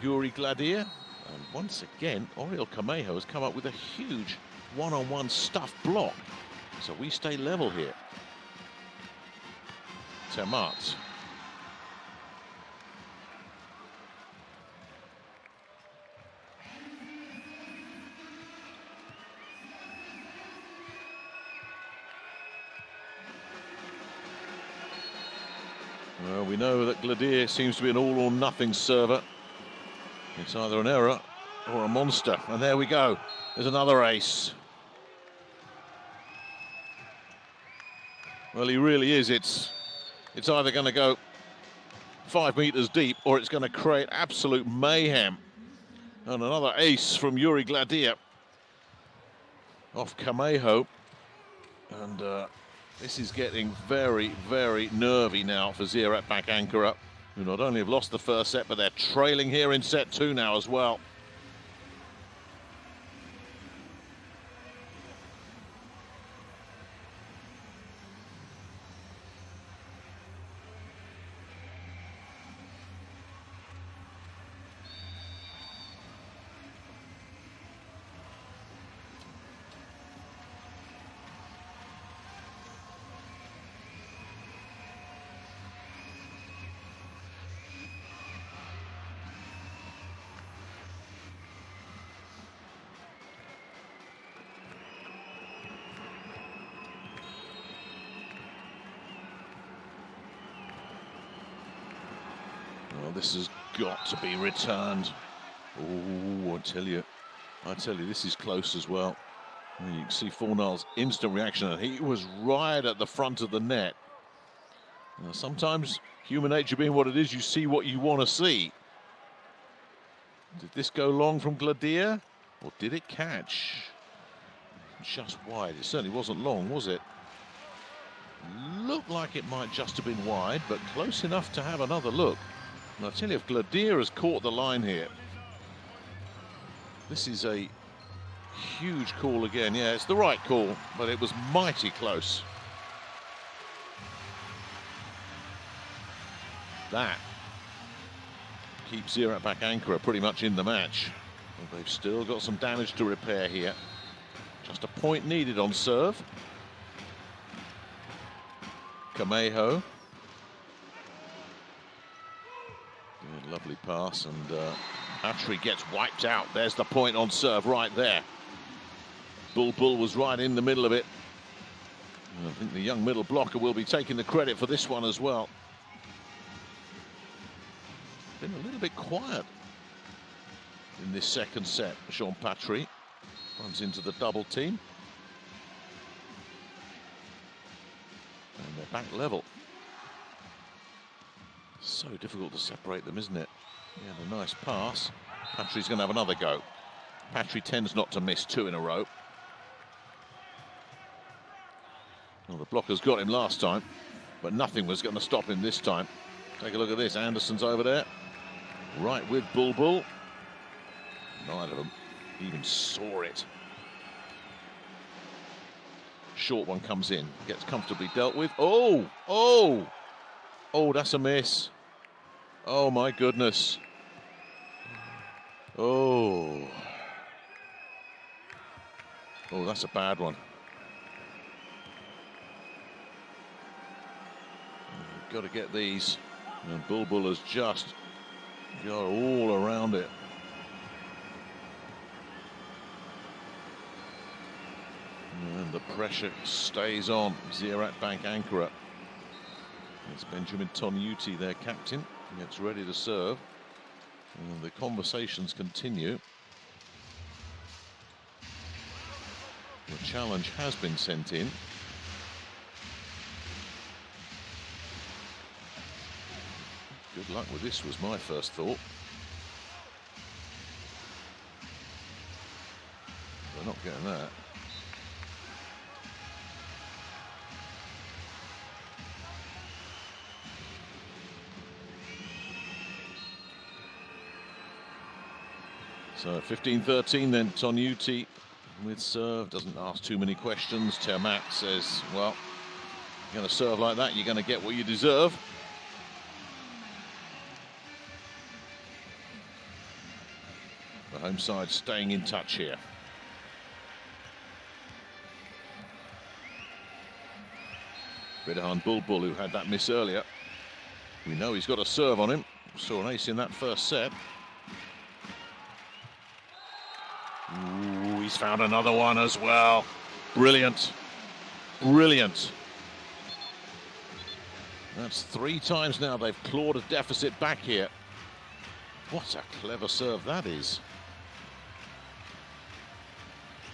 Yuri Gladier. And once again, Oriol Kameho has come up with a huge one-on-one stuffed block. So we stay level here. Termat. Well, we know that Gladier seems to be an all-or-nothing server. It's either an error or a monster. And there we go. There's another ace. Well, he really is. It's either going to go 5 meters deep or it's going to create absolute mayhem. And another ace from Yuri Gladier off Kameho. And this is getting very, very nervy now for Ziraat Bank Ankara, who not only have lost the first set, but they're trailing here in set 2 now as well. Well, this has got to be returned. Oh, I tell you, this is close as well. And you can see Fornal's instant reaction, and he was right at the front of the net. Now, sometimes, human nature being what it is, you see what you want to see. Did this go long from Gladier, or did it catch? Just wide. It certainly wasn't long, was it? Looked like it might just have been wide, but close enough to have another look. And I tell you, if Gladier has caught the line here, this is a huge call again. Yeah, it's the right call, but it was mighty close. That keeps Ziraat Bank Ankara pretty much in the match. Well, they've still got some damage to repair here. Just a point needed on serve. Kameho. Good, lovely pass, and Patry gets wiped out. There's the point on serve right there. Bull was right in the middle of it. And I think the young middle blocker will be taking the credit for this one as well. Been a little bit quiet in this second set. Jean Patry runs into the double team. And they're back level. So difficult to separate them, isn't it? Yeah, the nice pass. Patry's going to have another go. Patry tends not to miss 2 in a row. Well, the blockers got him last time, but nothing was going to stop him this time. Take a look at this. Anderson's over there, right with Bull. Neither of them even saw it. Short one comes in, gets comfortably dealt with. Oh, that's a miss. Oh my goodness. Oh, that's a bad one. You've got to get these. And Bulbul has just got all around it. And the pressure stays on Ziraat Bank Ankara. It's Benjamin Toniutti, their captain, gets ready to serve. And the conversations continue. The challenge has been sent in. Good luck with this was my first thought. They're not getting that. So 15-13 then, Toniutti with serve, doesn't ask too many questions. Termat says, well, you're going to serve like that, you're going to get what you deserve. The home side staying in touch here. Bedahan Bulbul, who had that miss earlier. We know he's got a serve on him. Saw an ace in that first set. Ooh, he's found another one as well. Brilliant. Brilliant. That's 3 times now they've clawed a deficit back here. What a clever serve that is.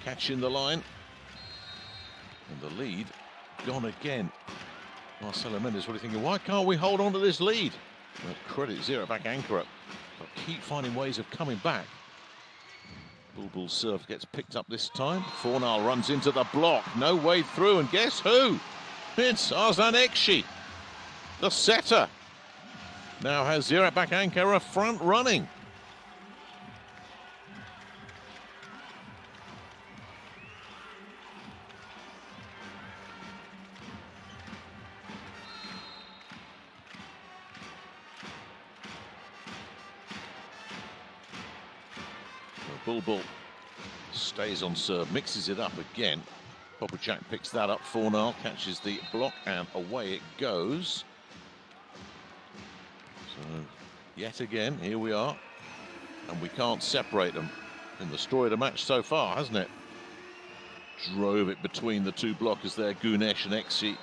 Catching the line. And the lead gone again. Marcelo Mendes, what are you thinking? Why can't we hold on to this lead? Well, credit Ziraat Bank Ankara. But keep finding ways of coming back. Bulbul's serve gets picked up this time. Fornal runs into the block. No way through. And guess who? It's Arzan Ekşi, the setter. Now has Ziraat Bank Ankara front running. Bulbul stays on serve, mixes it up again. Popacak picks that up. Fornal catches the block and away it goes. So yet again, here we are, and we can't separate them. Been the story of the match so far, hasn't it? Drove it between the two blockers there, Güneş and Ekşi.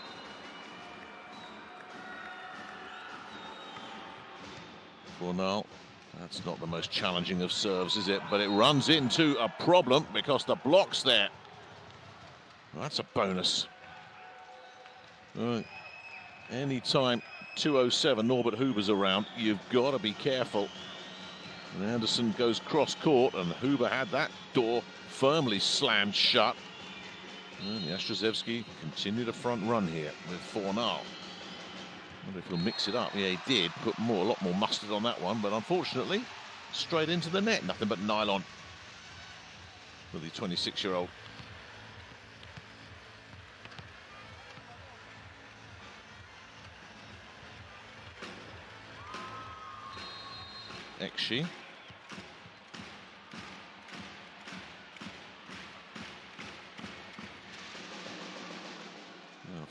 Fornal. That's not the most challenging of serves, is it? But it runs into a problem because the block's there. Well, that's a bonus. Right. Anytime 207 Norbert Huber's around, you've got to be careful. And Anderson goes cross court, and Huber had that door firmly slammed shut. And Jastrzębski continued a front run here with Fornal. I wonder if he'll mix it up. Yeah, he did put a lot more mustard on that one, but unfortunately, straight into the net. Nothing but nylon for the 26-year-old. Ekşi.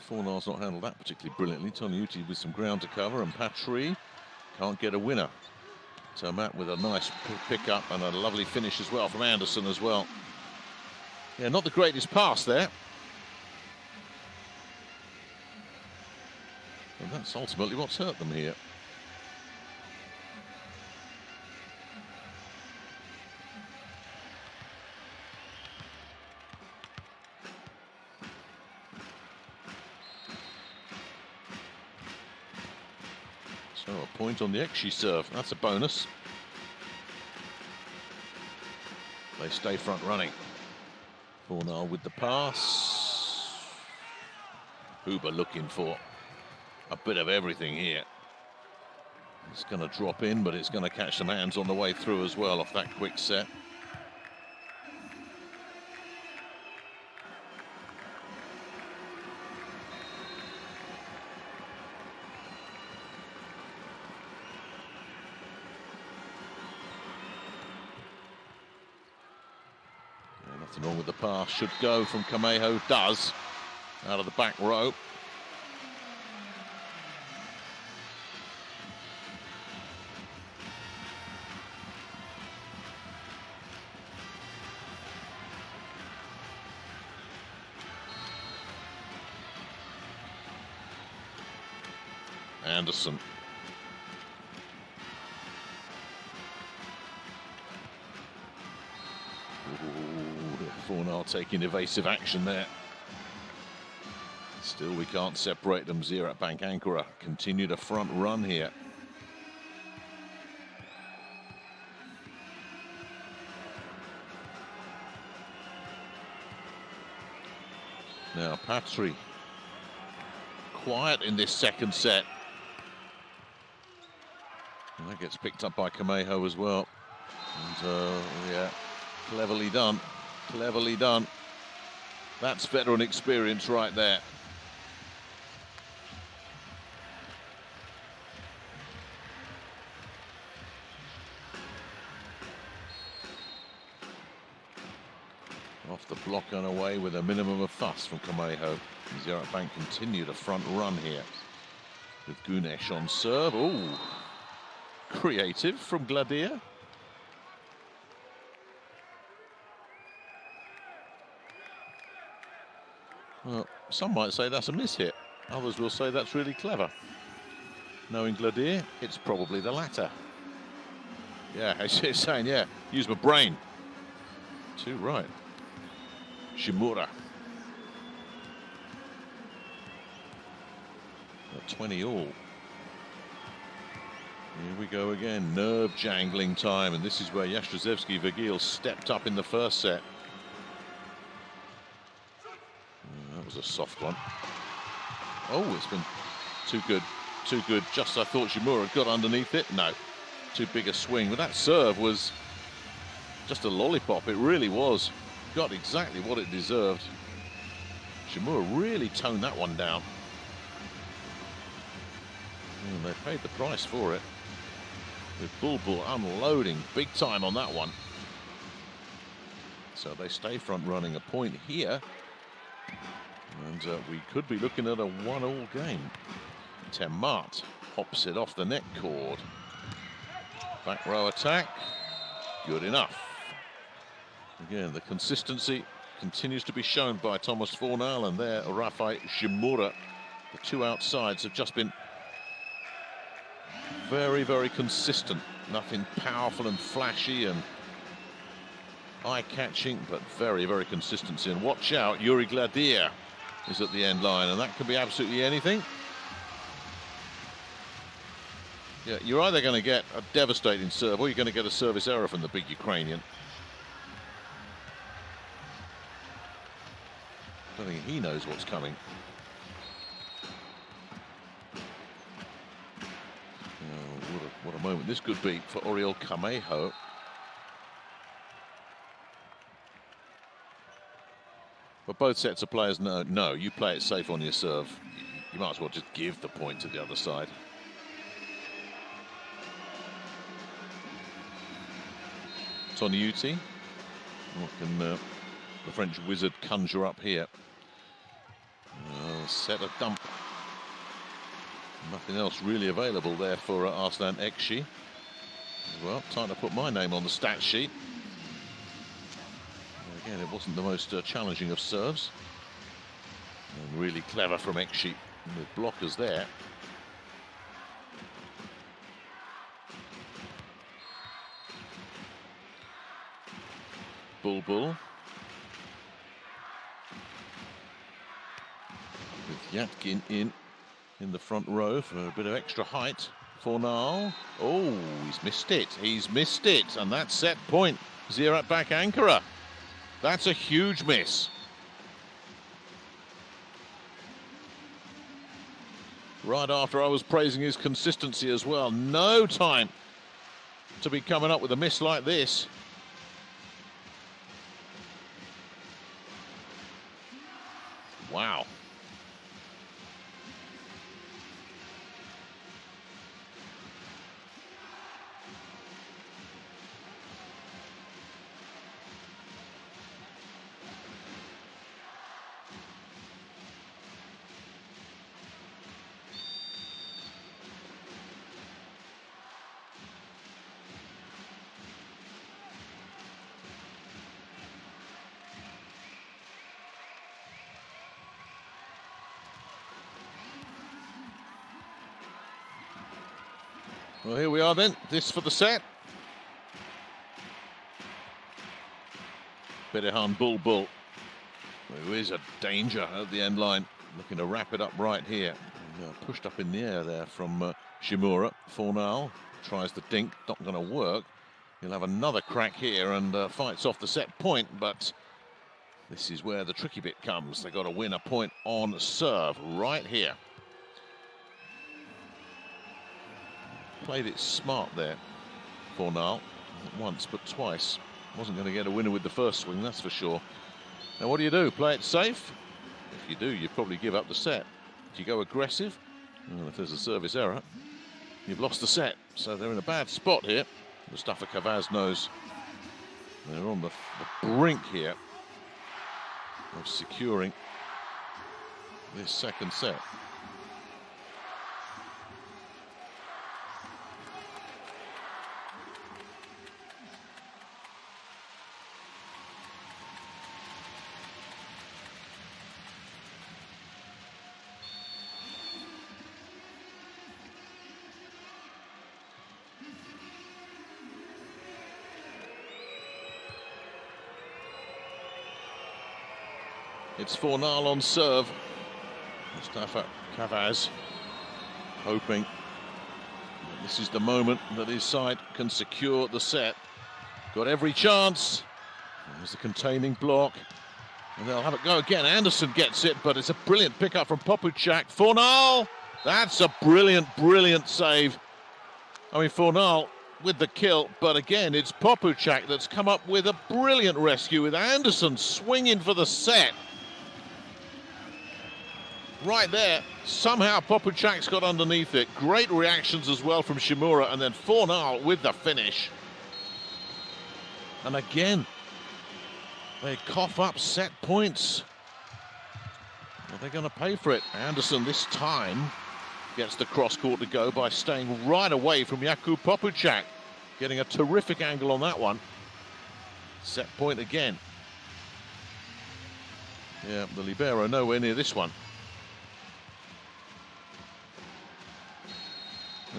Fornal's not handled that particularly brilliantly. Toniutti with some ground to cover, and Patry can't get a winner. Tomat with a nice pick-up and a lovely finish as well from Anderson as well. Yeah, not the greatest pass there. And that's ultimately what's hurt them here. So a point on the Ekşi serve. That's a bonus. They stay front running. Fornal with the pass. Huber looking for a bit of everything here. It's going to drop in, but it's going to catch some hands on the way through as well off that quick set. Nothing wrong with the pass. Should go from Camejo. Does. Out of the back row. Anderson. Fornal taking evasive action there. Still, we can't separate them. Ziraat Bank, Ankara continue to front run here. Now Patry, quiet in this second set. And that gets picked up by Camejo as well. And yeah, cleverly done, cleverly done. That's veteran experience right there. Off the block and away with a minimum of fuss from Camejo. Ziraat Bank continue to front run here with Gunesh on serve. Ooh, creative from Gladir. Well, some might say that's a miss-hit. Others will say that's really clever. Knowing Gladir, it's probably the latter. Yeah, he's saying, yeah, use my brain. Too right. Shimura. At 20 all. Here we go again. Nerve jangling time, and this is where Jastrzębski Węgiel stepped up in the first set. That was a soft one. Oh, it's been too good, too good. Just I thought Shimura got underneath it. No, too big a swing. But that serve was just a lollipop. It really was. Got exactly what it deserved. Shimura really toned that one down. And they paid the price for it. With Bulbul unloading big time on that one. So they stay front running a point here. And we could be looking at a 1-all game. Temart hops it off the net cord. Back row attack. Good enough. Again, the consistency continues to be shown by Tomasz Fornal, and there Rafai Shimura. The two outsides have just been very, very consistent. Nothing powerful and flashy and eye-catching, but very, very consistency. And watch out, Yuri Gladir is at the end line, and that could be absolutely anything. Yeah, you're either going to get a devastating serve or you're going to get a service error from the big Ukrainian. I don't think he knows what's coming. Oh, what a moment this could be for Oriol Camejo. But both sets of players know, no, you play it safe on your serve. You might as well just give the point to the other side. Toniutti. What can the French wizard conjure up here? Set a dump. Nothing else really available there for Arslan Ekşi. Well, time to put my name on the stat sheet. Again, it wasn't the most challenging of serves. And really clever from Ekşi with blockers there. Bulbul. With Yatkin in the front row for a bit of extra height. Fornal. Oh, he's missed it. He's missed it. And that's set point. Ziraat Bank Ankara. That's a huge miss. Right after I was praising his consistency as well. No time to be coming up with a miss like this. Wow. Well, here we are then. This for the set. Bedehan Bulbul, who is a danger at the end line, looking to wrap it up right here. Pushed up in the air there from Shimura. Fornal tries the dink, not going to work. He'll have another crack here and fights off the set point, but this is where the tricky bit comes. They've got to win a point on serve right here. Played it smart there, Fornal. Not once, but twice. Wasn't going to get a winner with the first swing, that's for sure. Now, what do? Play it safe? If you do, you probably give up the set. Do you go aggressive? Well, if there's a service error, you've lost the set. So they're in a bad spot here. Mustafa Kavaz knows they're on the brink here of securing this second set. It's Fornal on serve. Mustafa Kavaz hoping that this is the moment that his side can secure the set. Got every chance. There's the containing block. And they'll have it go again. Anderson gets it, but it's a brilliant pickup from Popuchak. Fornal! That's a brilliant, brilliant save. I mean, Fornal with the kill, but again, it's Popuchak that's come up with a brilliant rescue with Anderson swinging for the set. Right there, somehow Popuchak's got underneath it. Great reactions as well from Shimura, and then Fornal with the finish. And again, they cough up set points. Are they going to pay for it? Anderson this time gets the cross court to go by staying right away from Jakub Popuchak, getting a terrific angle on that one. Set point again. Yeah, the libero nowhere near this one.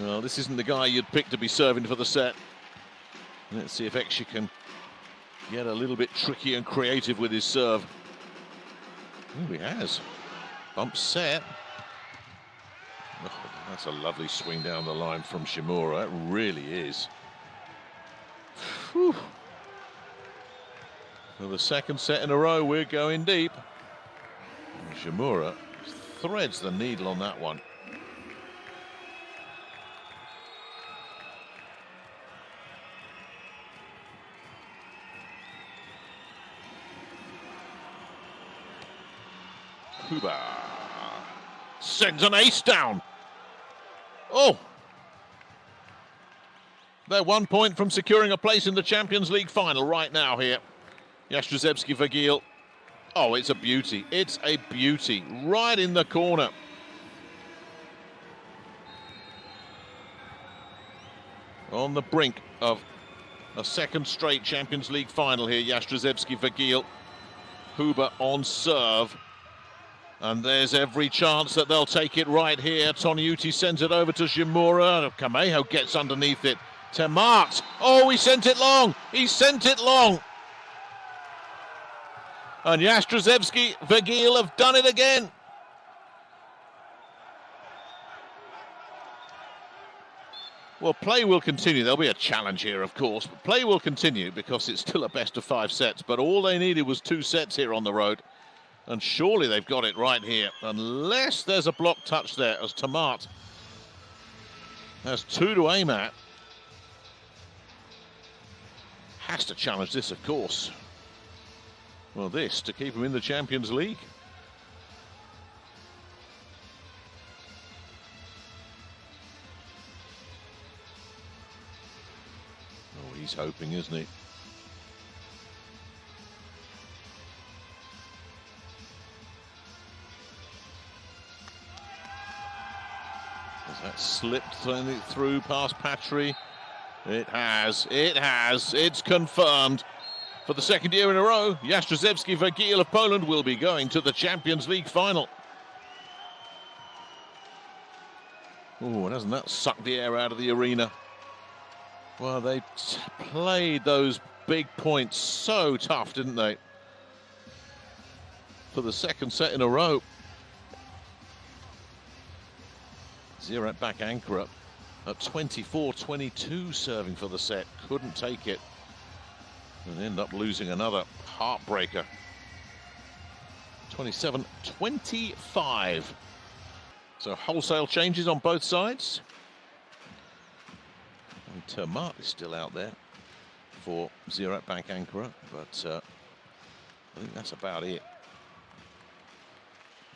Well, this isn't the guy you'd pick to be serving for the set. Let's see if Ekşi can get a little bit tricky and creative with his serve. Oh, he has. Bump set. Oh, that's a lovely swing down the line from Shimura. It really is. Whew. For the second set in a row, we're going deep. And Shimura threads the needle on that one. Kuba sends an ace down. Oh, they're 1 point from securing a place in the Champions League final right now here. Jastrzębski Węgiel. Oh, it's a beauty. It's a beauty. Right in the corner. On the brink of a second straight Champions League final here. Jastrzębski Węgiel. Huber on serve. And there's every chance that they'll take it right here. Toniutti sends it over to Shimura. Kameho gets underneath it. Temart. Oh, he sent it long. He sent it long. And Jastrzębski Węgiel have done it again. Well, play will continue. There'll be a challenge here, of course, but play will continue because it's still a best of 5 sets. But all they needed was 2 sets here on the road. And surely they've got it right here, unless there's a block touch there, as Temart has 2 to aim at. Has to challenge this, of course. Well, this to keep him in the Champions League. Oh, he's hoping, isn't he? That slipped through past Patry. It has, it's confirmed. For the second year in a row, Jastrzębski Węgiel of Poland will be going to the Champions League final. Oh, and hasn't that sucked the air out of the arena? Well, they played those big points so tough, didn't they? For the second set in a row. Ziraat Bank Ankara at 24-22 serving for the set. Couldn't take it. And end up losing another heartbreaker. 27-25. So wholesale changes on both sides. And Tomasz is still out there for Ziraat Bank Ankara, but I think that's about it.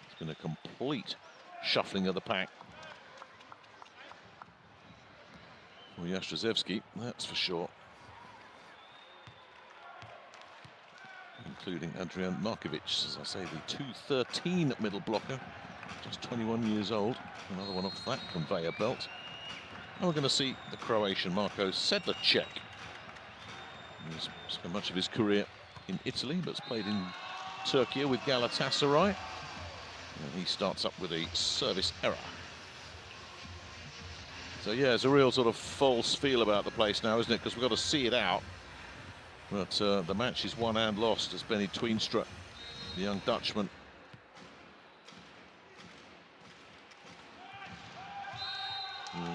It's been a complete shuffling of the pack for Jastrzębski, that's for sure. Including Adrian Markovic, as I say, the 2-13 middle blocker, just 21 years old. Another one off that conveyor belt. And we're going to see the Croatian Marko Sedlacek. He's spent much of his career in Italy, but's played in Turkey with Galatasaray. And he starts up with a service error. So yeah, it's a real sort of false feel about the place now, isn't it? Because we've got to see it out. But the match is won and lost as Benny Toenstra, the young Dutchman,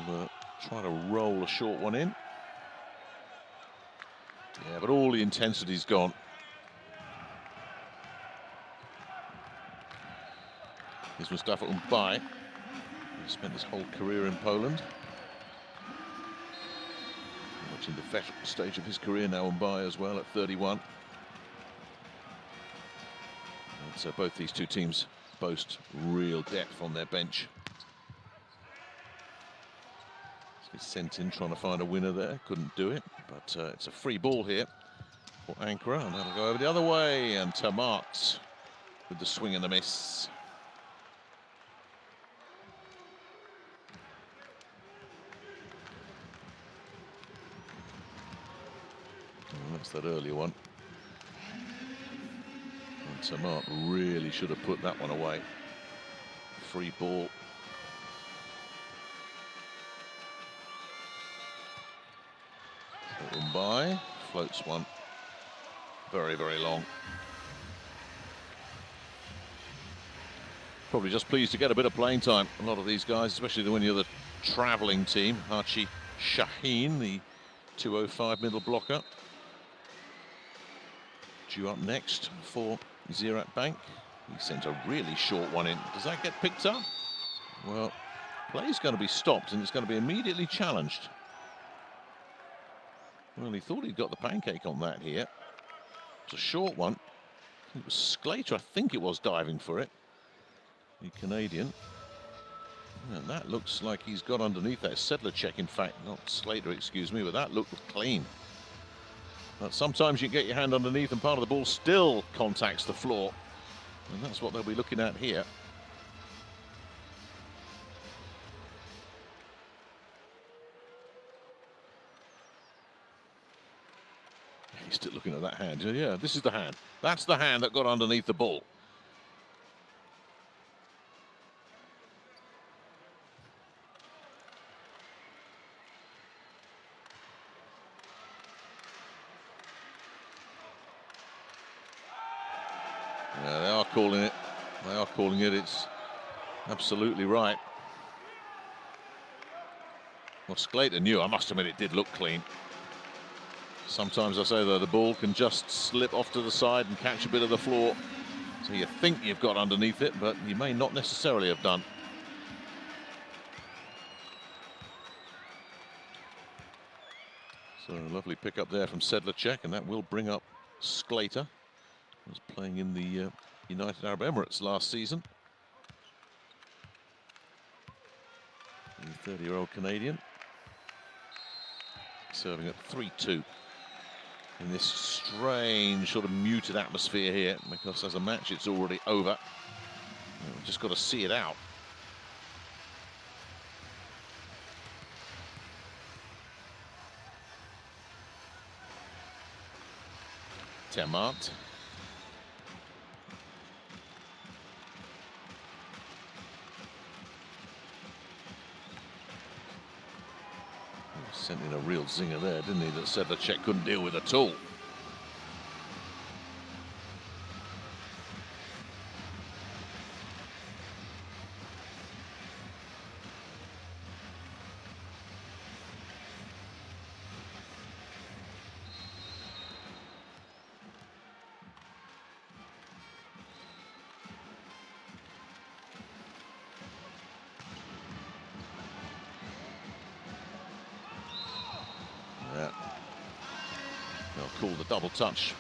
will try to roll a short one in. Yeah, but all the intensity's gone. Here's Mustafa Umbay. He spent his whole career in Poland. Watching the veteran stage of his career now, Umbay as well at 31. And so both these two teams boast real depth on their bench. He's sent in trying to find a winner there, couldn't do it, but it's a free ball here for Ankara, and that'll go over the other way, and Tomasz with the swing and the miss. That's that earlier one. And Tomasz really should have put that one away. Free ball. So Umbay floats one very, very long. Probably just pleased to get a bit of playing time. A lot of these guys, especially when you're the travelling team. Hachi Shaheen, the 205 middle blocker. Due up next for Ziraat Bank. He sent a really short one in. Does that get picked up? Well, play's going to be stopped and it's going to be immediately challenged. Well, he thought he'd got the pancake on that here. It's a short one. It was Sclater, I think it was, diving for it. The Canadian. And that looks like he's got underneath that. Sedlacek, in fact, not Slater, excuse me, but that looked clean. But sometimes you get your hand underneath and part of the ball still contacts the floor. And that's what they'll be looking at here. He's still looking at that hand. Yeah, this is the hand. That's the hand that got underneath the ball. Yeah, they are calling it. They are calling it. It's absolutely right. Well, Sclater knew. I must admit it did look clean. Sometimes I say that the ball can just slip off to the side and catch a bit of the floor. So you think you've got underneath it, but you may not necessarily have done. So a lovely pick up there from Sedlacek, and that will bring up Sclater. Was playing in the United Arab Emirates last season. The 30-year-old Canadian. Serving at 3-2. In this strange sort of muted atmosphere here, because as a match it's already over. We've just got to see it out. Tomasz. a real zinger there, didn't he, that Sedlacek couldn't deal with at all. Yeah. They'll call the double touch.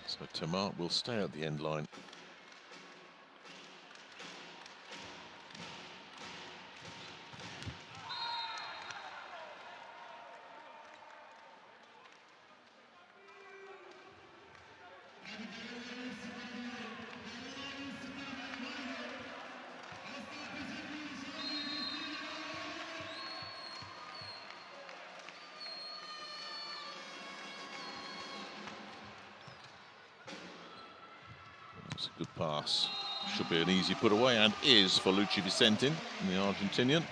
So Tomasz will stay at the end line. It's a good pass. Should be an easy put away, and is for Luci Vicentin, the Argentinian.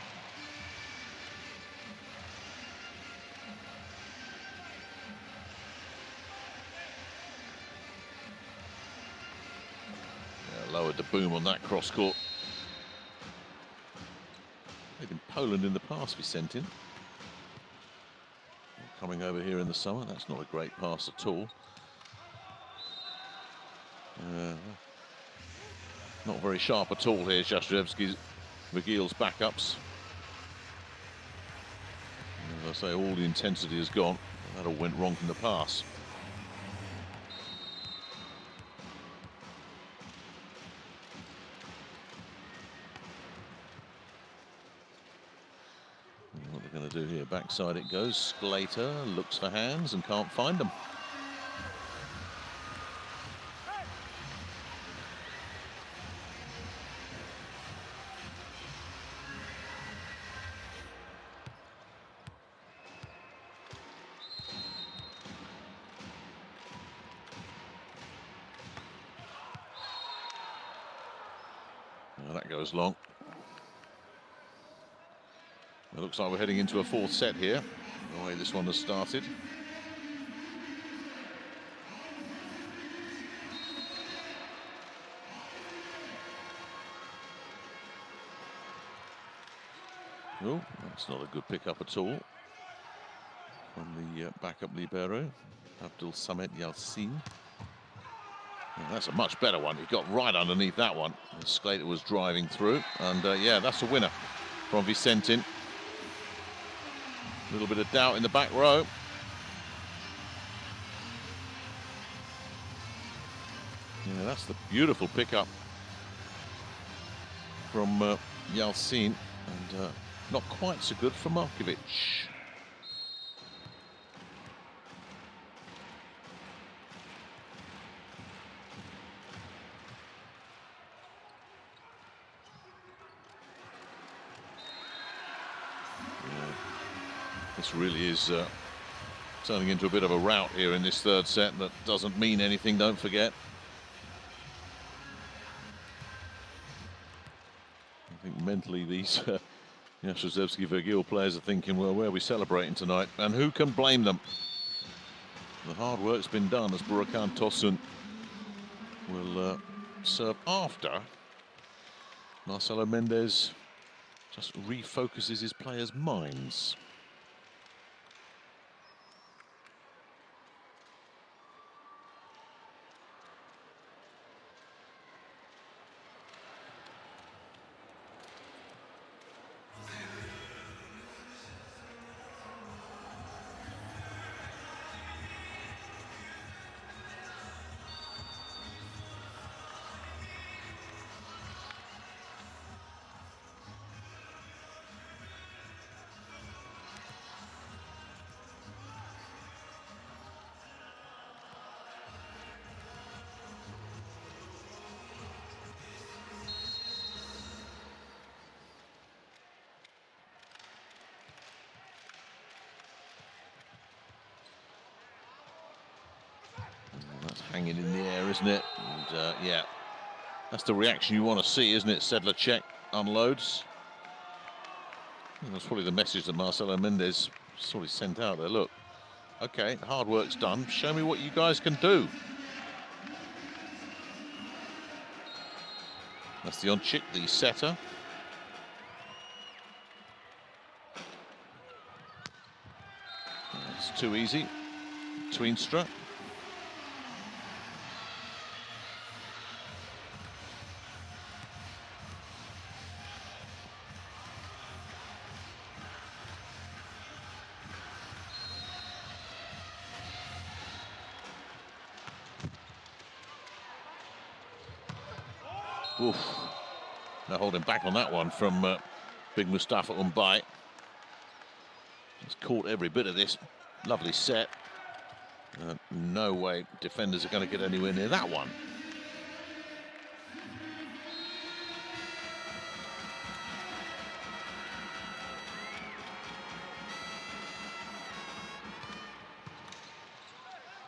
Yeah, lowered the boom on that cross court. Played in Poland in the past, Vicentin. Coming over here in the summer, that's not a great pass at all. Not very sharp at all here, Jastrzębski Węgiel's backups. As I say, all the intensity has gone. That all went wrong from the pass. And what they're going to do here, backside it goes. Sclater looks for hands and can't find them. Well, that goes long. It looks like we're heading into a fourth set here, the way this one has started. Oh, that's not a good pickup at all from the backup libero, Abdul-Samad Yalcin. That's a much better one. He got right underneath that one. Sclater was driving through, and yeah, that's a winner from Vicentin. A little bit of doubt in the back row. Yeah, that's the beautiful pickup from Yalcin, and not quite so good for Markovic. This really is turning into a bit of a rout here in this third set that doesn't mean anything, don't forget. I think mentally these Jastrzębski Węgiel players are thinking, well, where are we celebrating tonight? And who can blame them? The hard work's been done, as Burakan Tosun will serve after Marcelo Mendes just refocuses his players' minds. That's hanging in the air, isn't it? And yeah, that's the reaction you want to see, isn't it? Sedlacek unloads. And that's probably the message that Marcelo Mendes sort of sent out there. Look, okay, the hard work's done. Show me what you guys can do. That's the Onchik, the setter. It's too easy. Tweenstra. Oof. They're holding back on that one from big Mustafa Umbay. He's caught every bit of this lovely set. No way defenders are going to get anywhere near that one.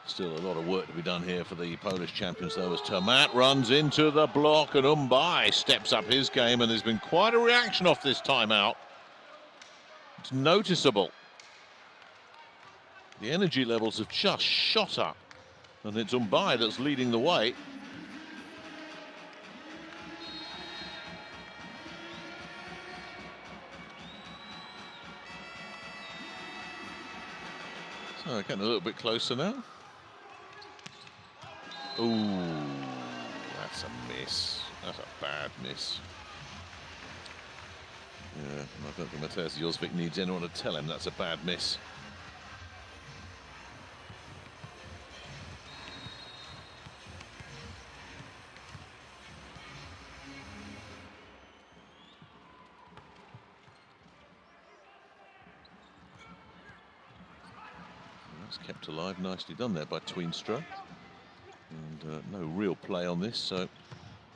Still a lot of work to be done here for the Polish champions, though, as Tomat runs into the block and Umbay steps up his game, and there's been quite a reaction off this timeout. It's noticeable. The energy levels have just shot up, and it's Umbay that's leading the way. So getting a little bit closer now. Ooh, that's a miss. That's a bad miss. Yeah, I don't think Mateusz Józwik needs anyone to tell him that's a bad miss. That's kept alive, nicely done there by Tweenstra. And no real play on this, so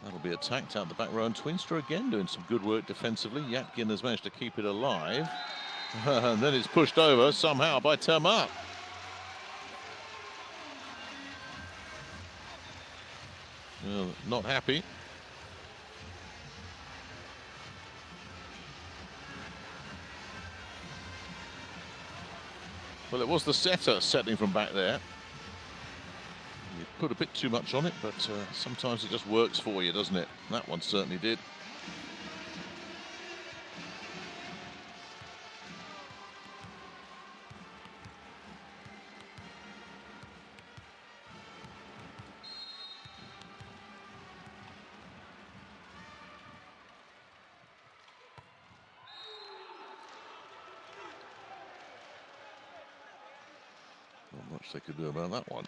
that'll be attacked out the back row. And Tweenstra again doing some good work defensively. Yatkin has managed to keep it alive. And then it's pushed over somehow by Tomat. Well, not happy. Well, it was the setter settling from back there. You put a bit too much on it, but sometimes it just works for you, doesn't it? That one certainly did. Not much they could do about that one.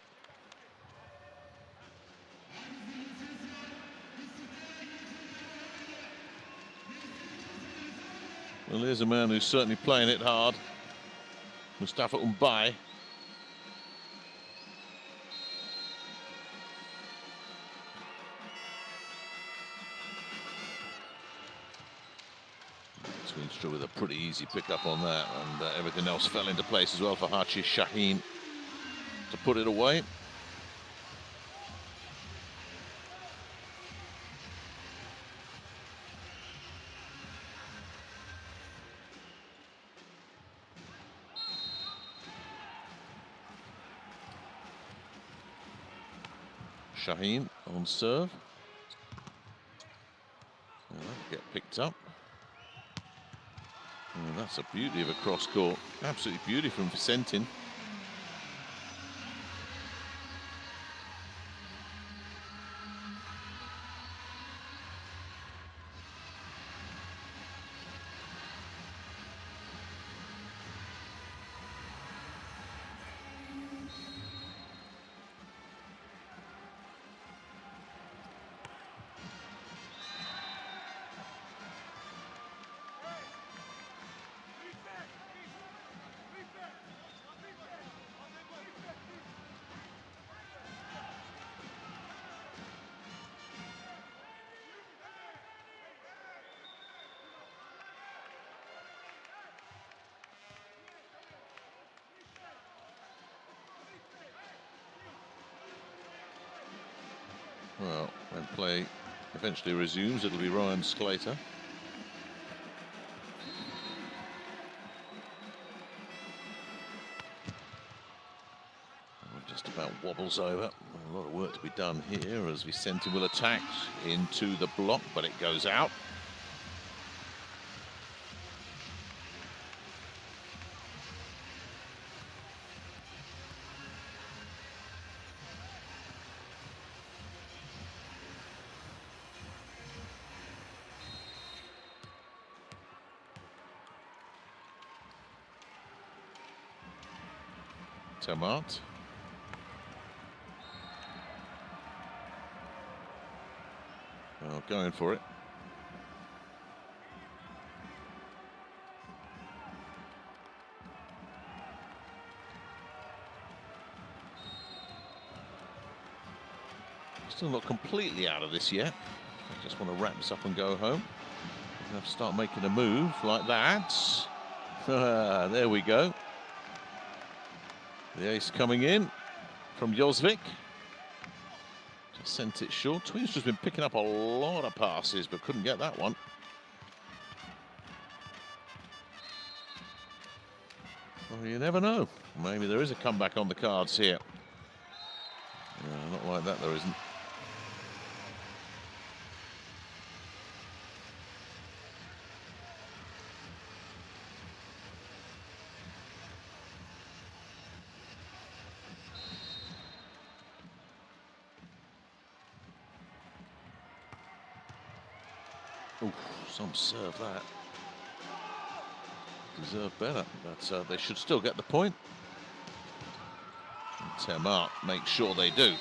Well, here's a man who's certainly playing it hard. Mustafa Umbay. Tweenstra with a pretty easy pickup on that, and everything else fell into place as well for Hachi Shaheen to put it away. Shaheen on serve. Get picked up. Oh, that's a beauty of a cross court. Absolutely beauty from Vicentin. Well, when play eventually resumes, it'll be Ryan Sclater. Just about wobbles over. A lot of work to be done here as Vicente will attack into the block, but it goes out. Tamat. Well, going for it. Still not completely out of this yet. I just want to wrap this up and go home. I have to start making a move like that. There we go. The ace coming in from Josvik. Just sent it short. Twins has been picking up a lot of passes, but couldn't get that one. Well, you never know. Maybe there is a comeback on the cards here. No, not like that, there isn't. Oof, some serve that. Deserve better, but they should still get the point. Tamat makes sure they do.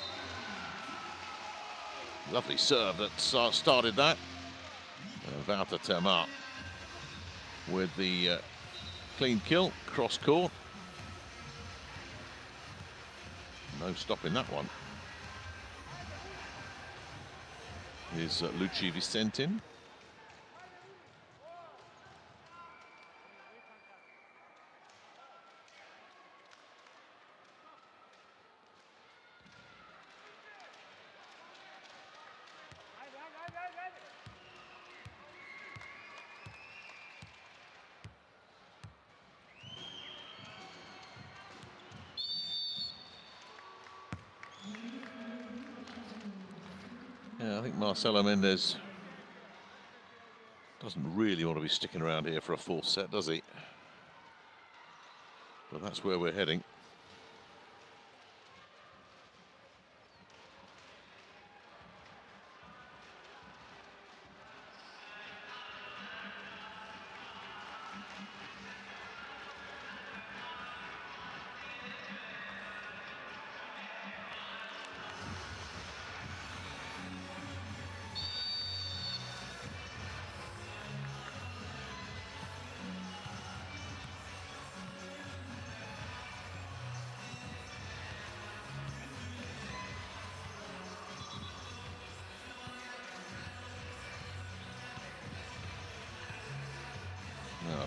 Lovely serve that started that. Wouter Tamat with the clean kill, cross court. No stopping that one. Here's Luci Vicentin. Yeah, I think Marcelo Mendes doesn't really want to be sticking around here for a full set, does he? But that's where we're heading.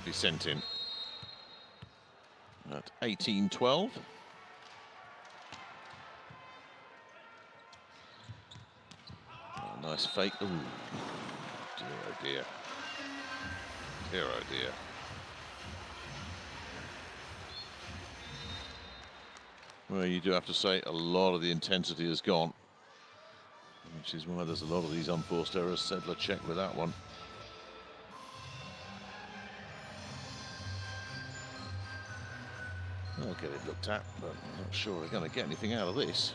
Be sent in at 18-12. Oh, nice fake. Ooh. Dear, oh dear. Dear, oh dear. Well, you do have to say a lot of the intensity has gone, which is why there's a lot of these unforced errors. Sedler checked with that one. I'll get it looked at, but I'm not sure we're going to get anything out of this.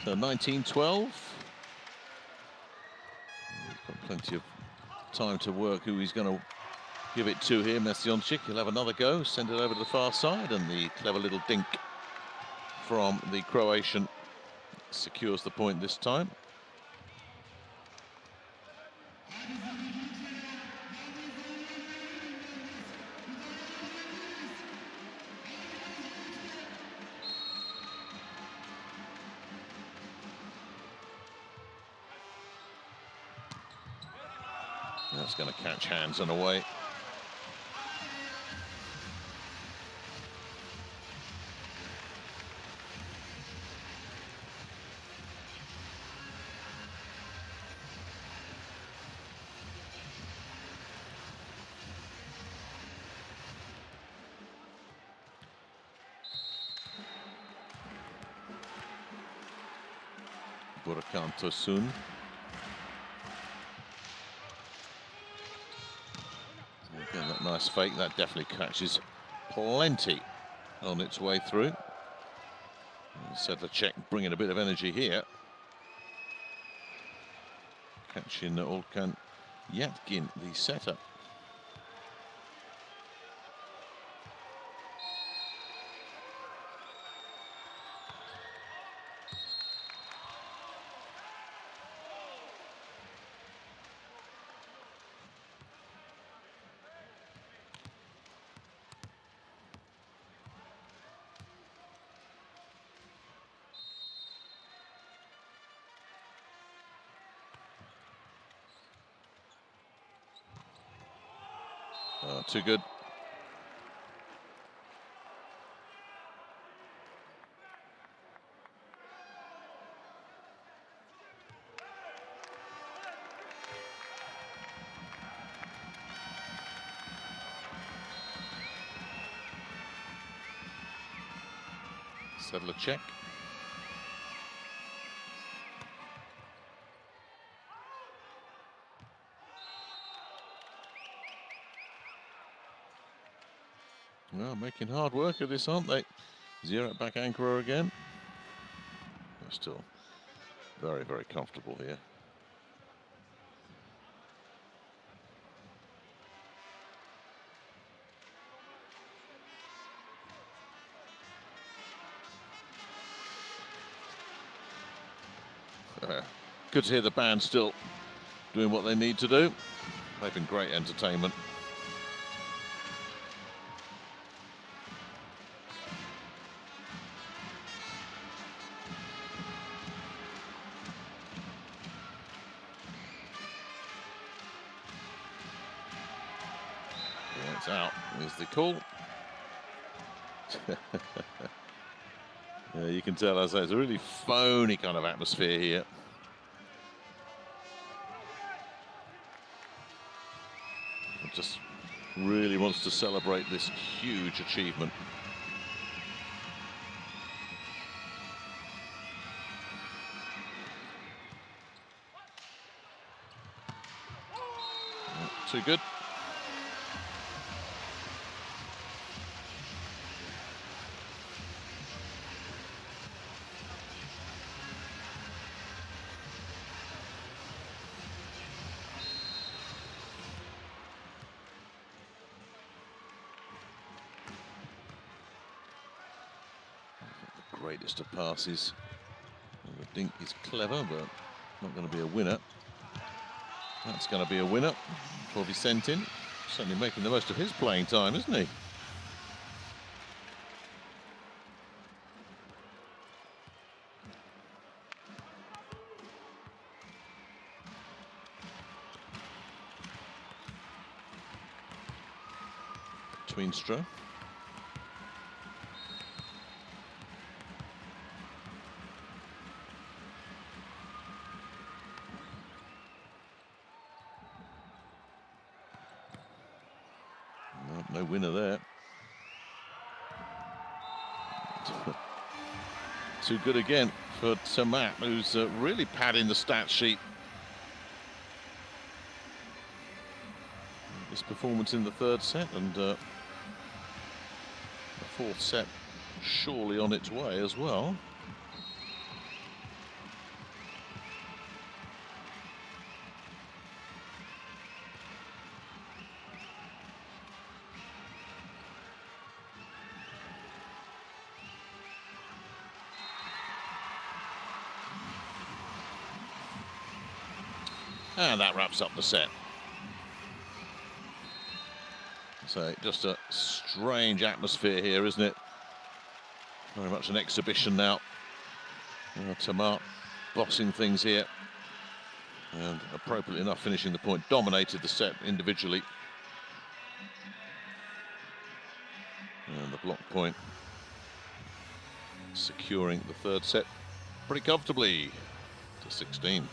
So 19-12. Got plenty of time to work who he's going to give it to here. Mestionchik, he'll have another go, send it over to the far side, and the clever little dink from the Croatian secures the point this time. That's going to catch hands and away. Burakan Tosun. Again, that nice fake, that definitely catches plenty on its way through. Sedlacek bringing a bit of energy here. Catching Olkan Yatkin, the setter. Too good. Sedlacek. Well, making hard work of this, aren't they? Ziraat Bank Ankara again. They're still very, very comfortable here. Good to hear the band still doing what they need to do. They've been great entertainment. It's out, is the call. Yeah, you can tell, as I say, it's a really phony kind of atmosphere here. Just really wants to celebrate this huge achievement. Too good. Greatest of passes. The dink is clever, but not going to be a winner. That's going to be a winner for Vicentin. Certainly making the most of his playing time, isn't he? Tweenstra. No winner there. Too good again for Tomat, who's really padding the stat sheet. This performance in the third set, and the fourth set surely on its way as well. And that wraps up the set. So just a strange atmosphere here, isn't it? Very much an exhibition now. Tomasz bossing things here. And appropriately enough, finishing the point, dominated the set individually. And the block point securing the third set pretty comfortably to 16.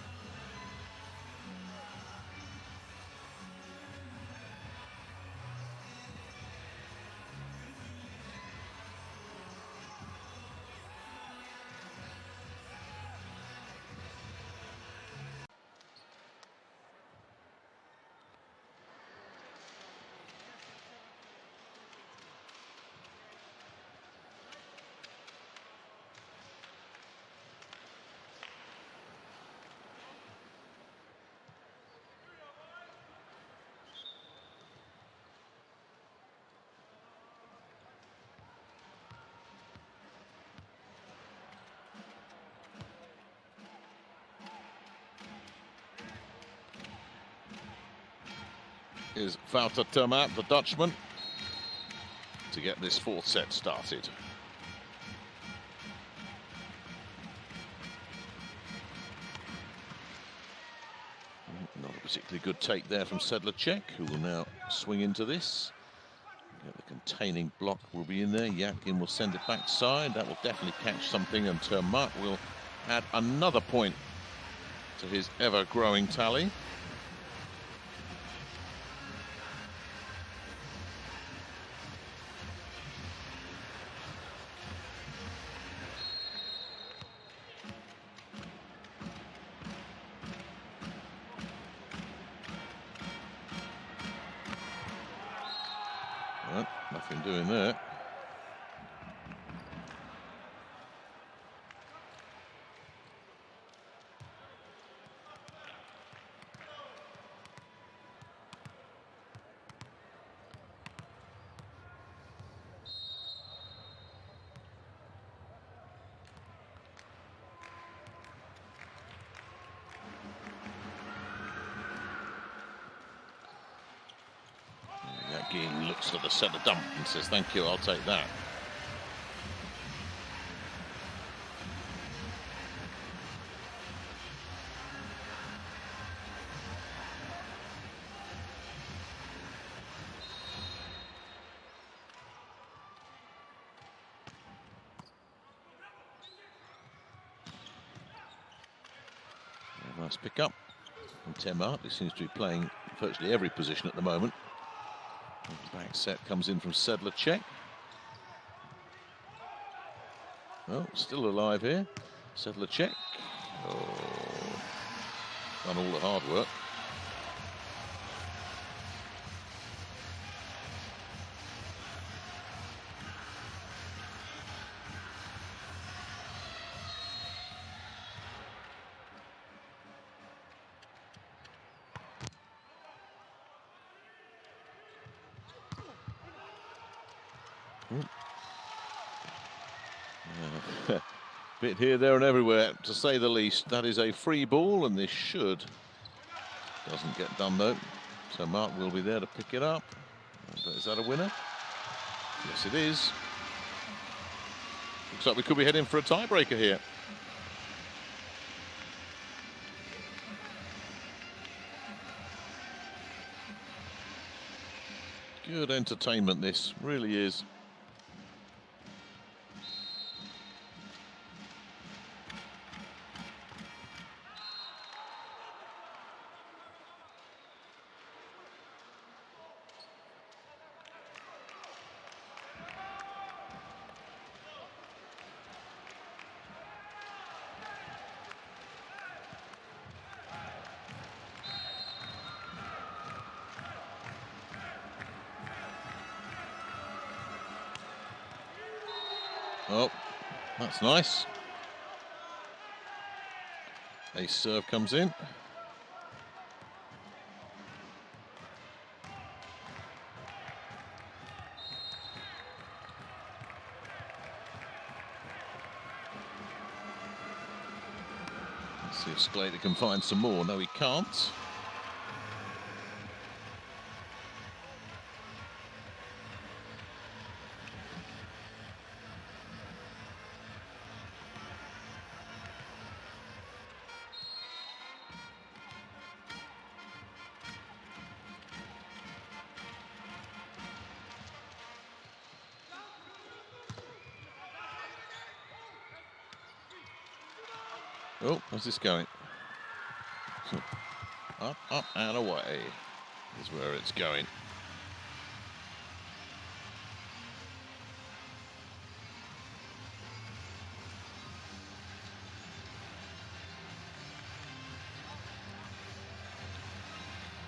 Is Wouter Tomasz, the Dutchman, to get this fourth set started. Not a particularly good take there from Sedlacek, who will now swing into this. The containing block will be in there. Yatkin will send it backside. That will definitely catch something, and Tomasz will add another point to his ever-growing tally. Well, nothing doing there. Yatkin looks at the centre dump and says, "Thank you, I'll take that." Nice pick up from Tomasz, who seems to be playing virtually every position at the moment. The back set comes in from Sedlacek. Oh, still alive here. Sedlacek. Oh, done all the hard work. Bit here, there and everywhere, to say the least. That is a free ball, and this doesn't get done though. So Mark will be there to pick it up. But is that a winner? Yes, it is. Looks like we could be heading for a tiebreaker here. Good entertainment, this really is. Oh, that's nice. Ace serve comes in. Let's see if Sclater can find some more. No, he can't. Oh, how's this going? Up, up, and away is where it's going.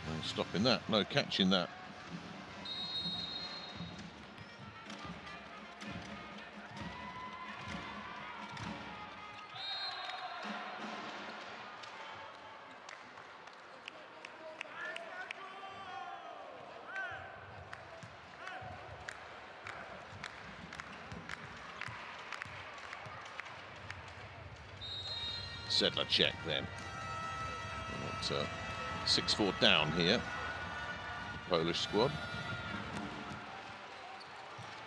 No stopping that, no catching that. Settler check then. 6-4 down here. The Polish squad.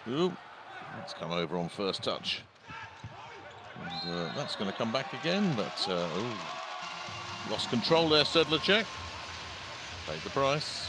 Ooh, it's come over on first touch. And that's going to come back again, but lost control there, Settler check. Paid the price.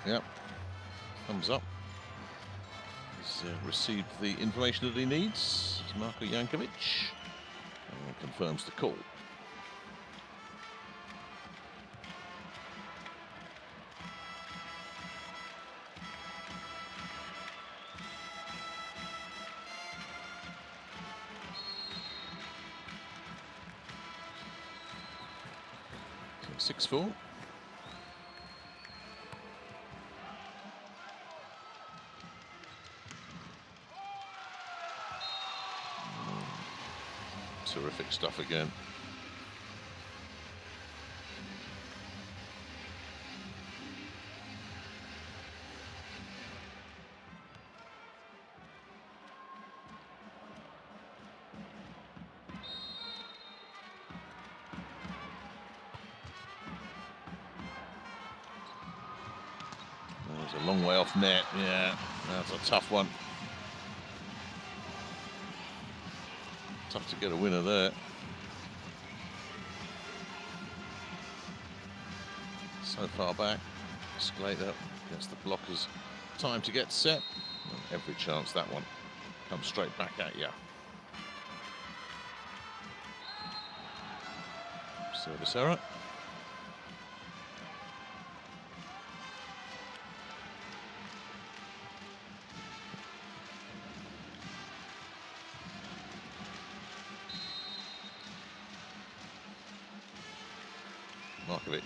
Yep, thumbs up. He's received the information that he needs. It's Marko Jankovic, and confirms the call. So 6-4. Terrific stuff again. That was a long way off net. Yeah, that's a tough one. Tough to get a winner there. So far back, Sclater gets the blockers time to get set. And every chance that one comes straight back at you. Service error. Markovic.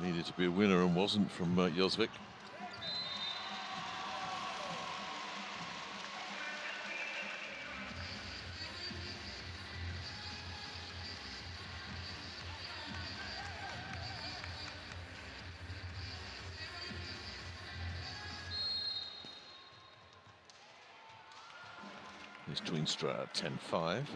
Needed to be a winner and wasn't from Jozvik. Here's Twinstra at 10-5.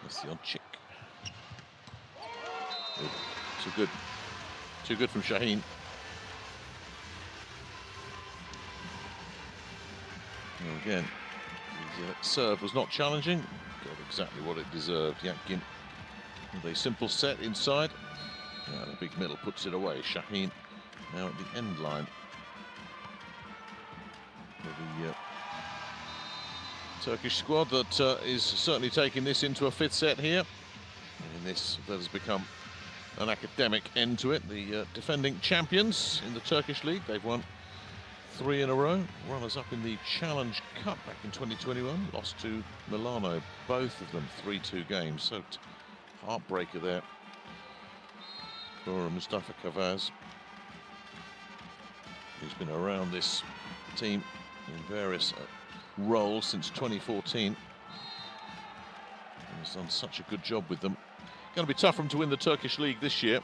That's the odd chick. Ooh, too good. Too good from Shaheen. And again, his serve was not challenging. Got exactly what it deserved. Yatkin with a simple set inside. Yeah, the big middle puts it away. Shaheen now at the end line. Turkish squad that is certainly taking this into a fifth set here. And this that has become an academic end to it. The defending champions in the Turkish league, they've won 3 in a row. Runners up in the Challenge Cup back in 2021, lost to Milano, both of them 3-2 games. So heartbreaker there for Mustafa Kavaz, who's been around this team in various roles since 2014. And has done such a good job with them. Going to be tough for them to win the Turkish league this year.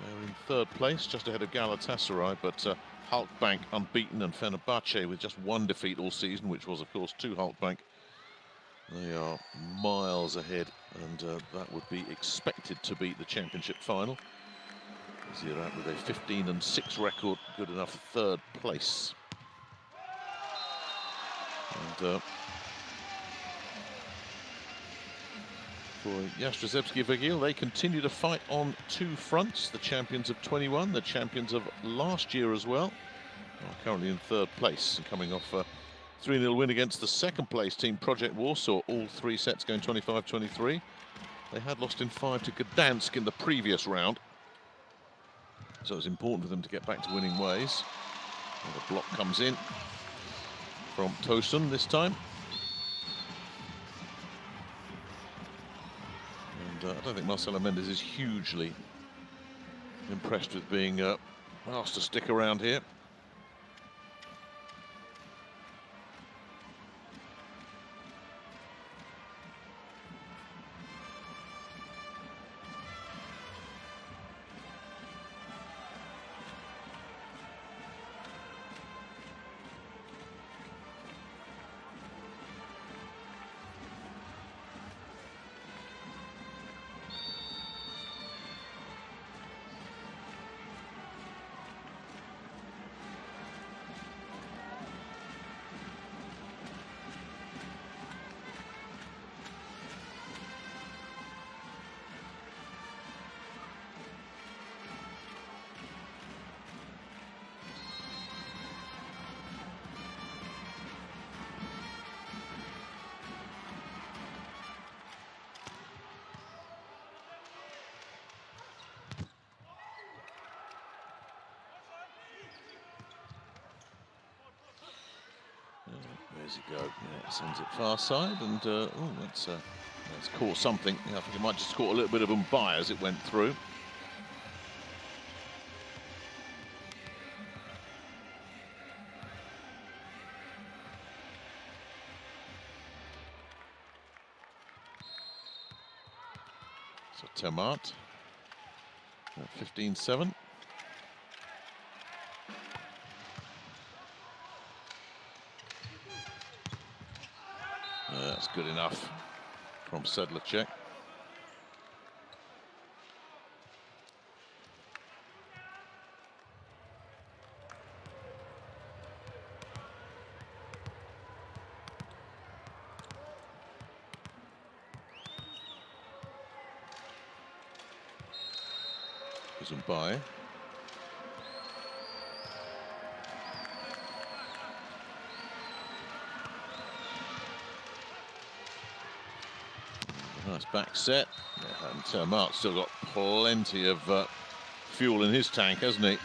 They're in 3rd place, just ahead of Galatasaray, but Halkbank unbeaten and Fenerbahce with just 1 defeat all season, which was, of course, to Halkbank. They are miles ahead, and that would be expected to beat the championship final. Ziraat with a 15-6 record, good enough for 3rd place. And for Jastrzębski Węgiel, they continue to fight on 2 fronts. The champions of 21, the champions of last year as well, are currently in 3rd place and coming off a 3-0 win against the 2nd place team, Project Warsaw, all 3 sets going 25-23. They had lost in 5 to Gdansk in the previous round, so it was important for them to get back to winning ways. And the block comes in from Tosun this time. And I don't think Marcelo Mendes is hugely impressed with being asked to stick around here. Where's he go? Yeah, sends it far side, and oh, that's caught something. Yeah, I think it might just caught a little bit of Mbai as it went through. So Temat, 15-7. That's good enough from Sedlacek. Isn't by. Nice back set, and Mark's still got plenty of fuel in his tank, hasn't he?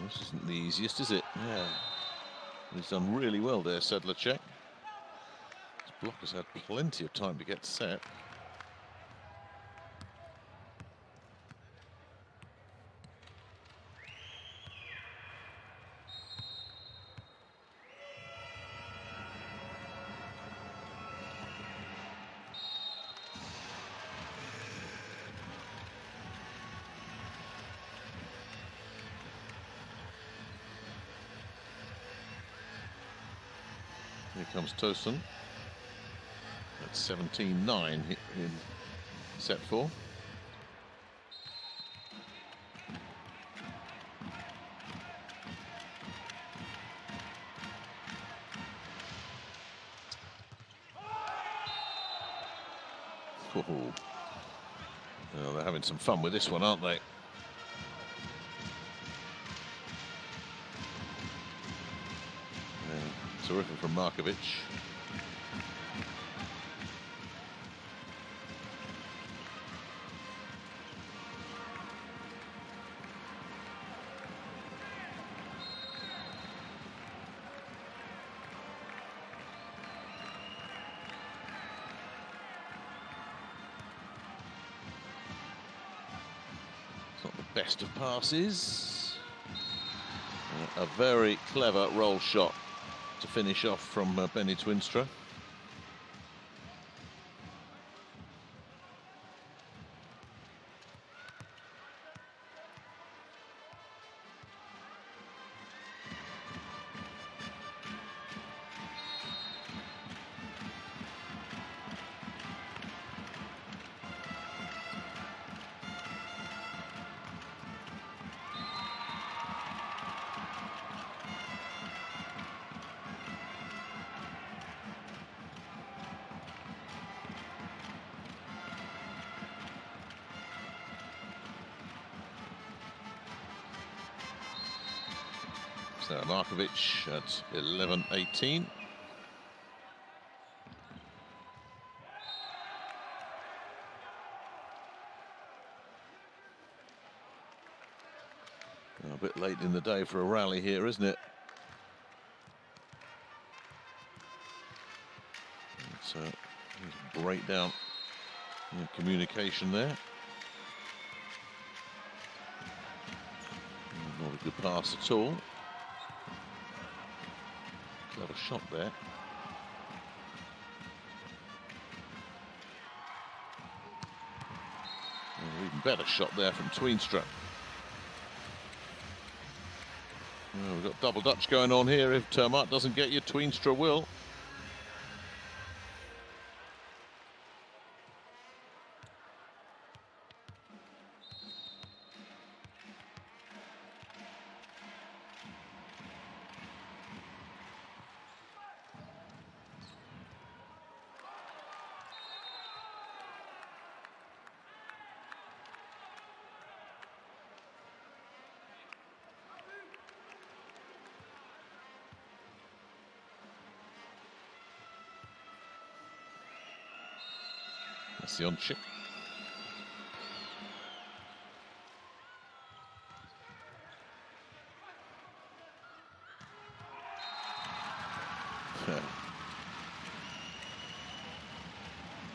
This isn't the easiest, is it? Yeah. He's done really well there, Sedlacek. His block has had plenty of time to get set. Here comes Tosun. That's 17-9 in set 4. Well, they're having some fun with this one, aren't they? Yeah, terrific from Markovic. Best of passes. A very clever roll shot to finish off from Benny Twinstra. So Markovic at 11-18. A bit late in the day for a rally here, isn't it? It's a breakdown in communication there. Not a good pass at all. Clever shot there. An even better shot there from Twinstra. Well, we've got double Dutch going on here. If Termart doesn't get you, Twinstra will. That's the on chip.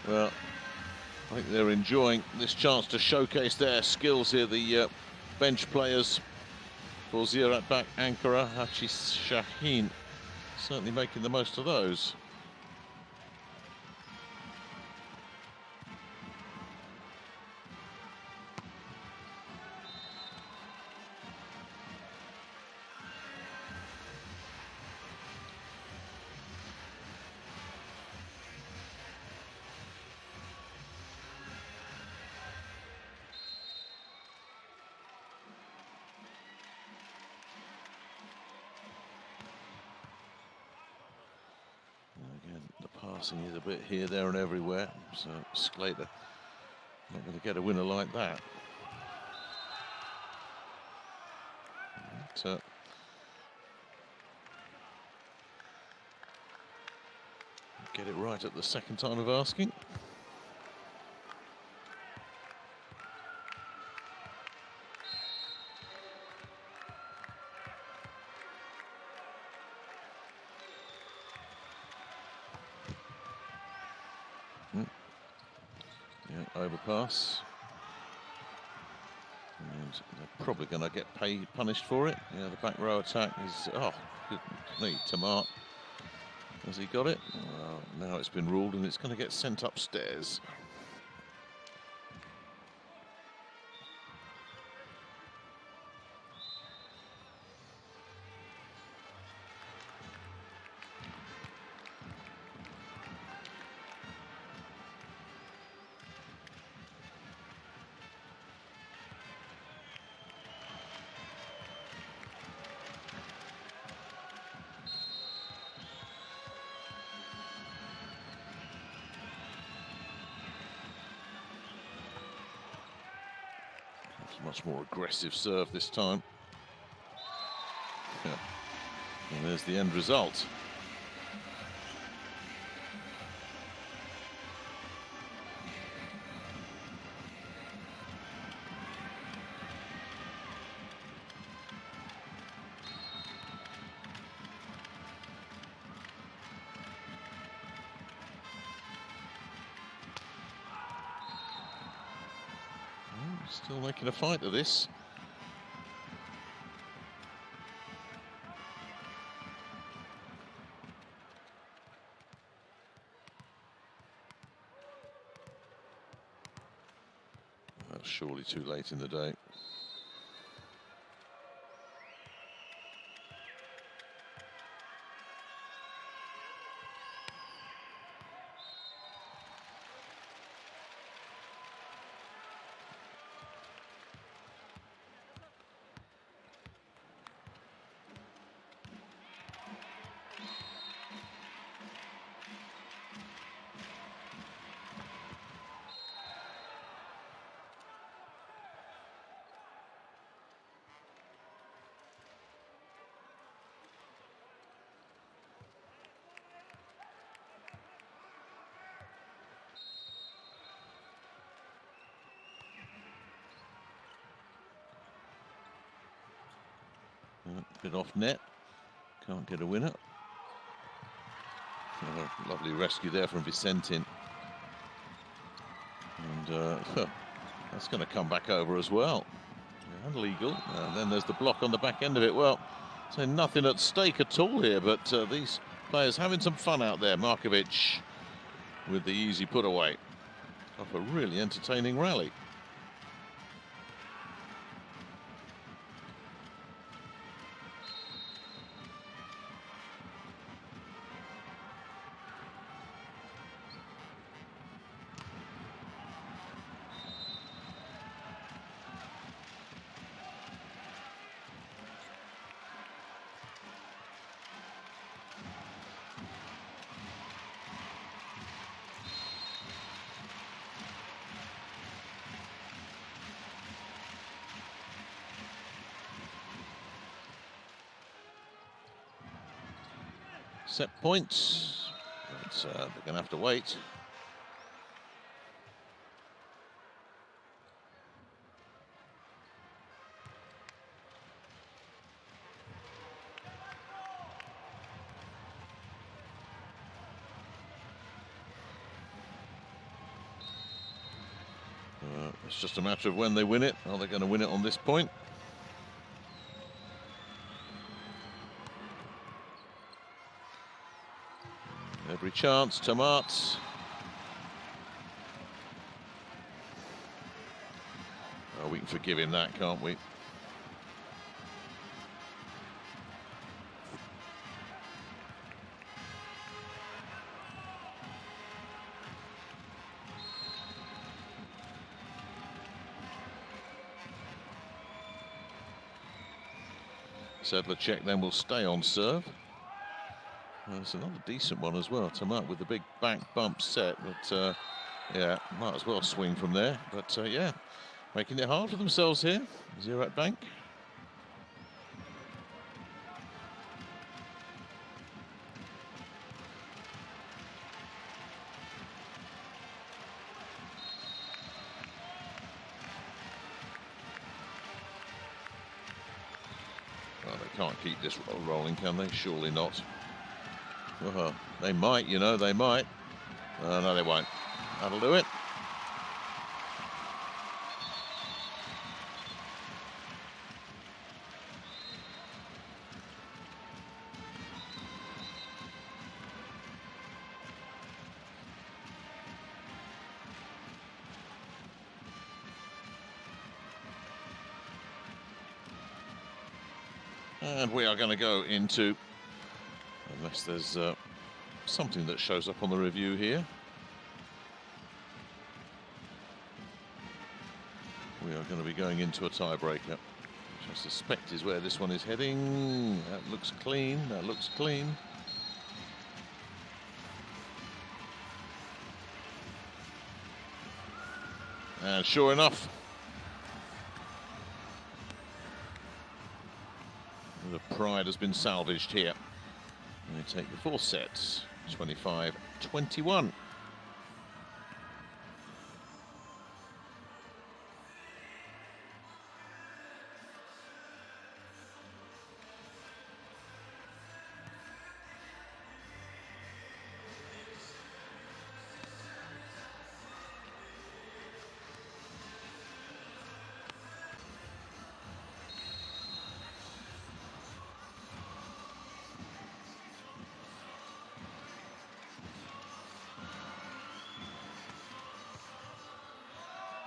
Well, I think they're enjoying this chance to showcase their skills here, the bench players for Ziraat Bank, Ankara, Hachi Shaheen, certainly making the most of those. Again, the passing is a bit here, there and everywhere, so Sclater not going to get a winner like that. But, get it right at the second time of asking. Yeah, overpass. And they're probably going to get punished for it. Yeah, the back row attack is, oh, good me, Tamart. Has he got it? Well, now it's been ruled and it's going to get sent upstairs. It's a much more aggressive serve this time. Yeah. And there's the end result. Still making a fight of this. That's surely too late in the day. Bit off net, can't get a winner. Oh, lovely rescue there from Vicentin. And that's going to come back over as well. Yeah, illegal. And then there's the block on the back end of it. Well, so nothing at stake at all here, but these players having some fun out there. Markovic with the easy put away off a really entertaining rally. Set points, but they're going to have to wait. It's just a matter of when they win it. Are they going to win it on this point? Every chance, Tomat. Oh, we can forgive him that, can't we? Sedlacek then will stay on serve. There's another decent one as well. Tomat with the big back bump set, but yeah, might as well swing from there. But yeah, making it hard for themselves here, Ziraat Bank. Well, they can't keep this rolling, can they? Surely not. They might, you know, they might. No, they won't. That'll do it. And we are going to go into, unless there's something that shows up on the review here, we are going to be going into a tiebreaker, which I suspect is where this one is heading. That looks clean, that looks clean. And sure enough, bit of pride has been salvaged here. And they take the 4 sets, 25-21.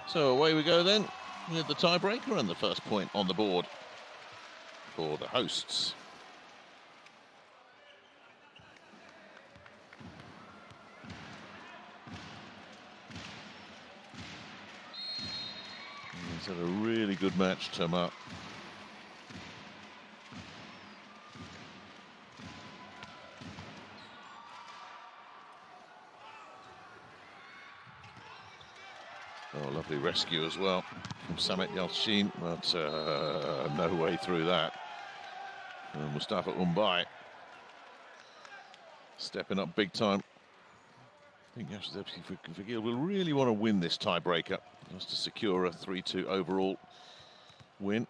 So away we go then with the tiebreaker and the first point on the board for the hosts. He's had a really good match, Tomasz. Oh, lovely rescue as well from Samet Yalcin, but no way through that. And Mustafa Umbai stepping up big time. I think Jastrzębski Węgiel will really want to win this tiebreaker just to secure a 3-2 overall win.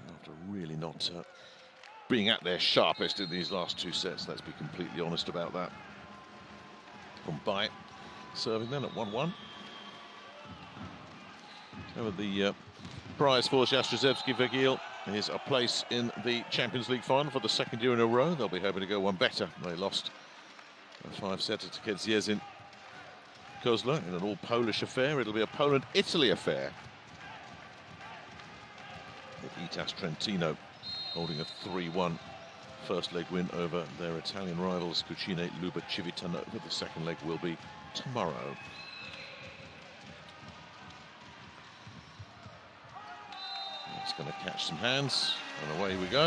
After really not being at their sharpest in these last 2 sets, let's be completely honest about that. Umbai serving then at 1-1. So the prize for Jastrzębski Węgiel is a place in the Champions League final for the 2nd year in a row. They'll be hoping to go one better. They lost a 5-setter to Kędzierzyn Kozla in an all-Polish affair. It'll be a Poland-Italy affair, with Itas Trentino holding a 3-1 first leg win over their Italian rivals Cucine Luba Civitanova. The second leg will be tomorrow. It's going to catch some hands, and away we go.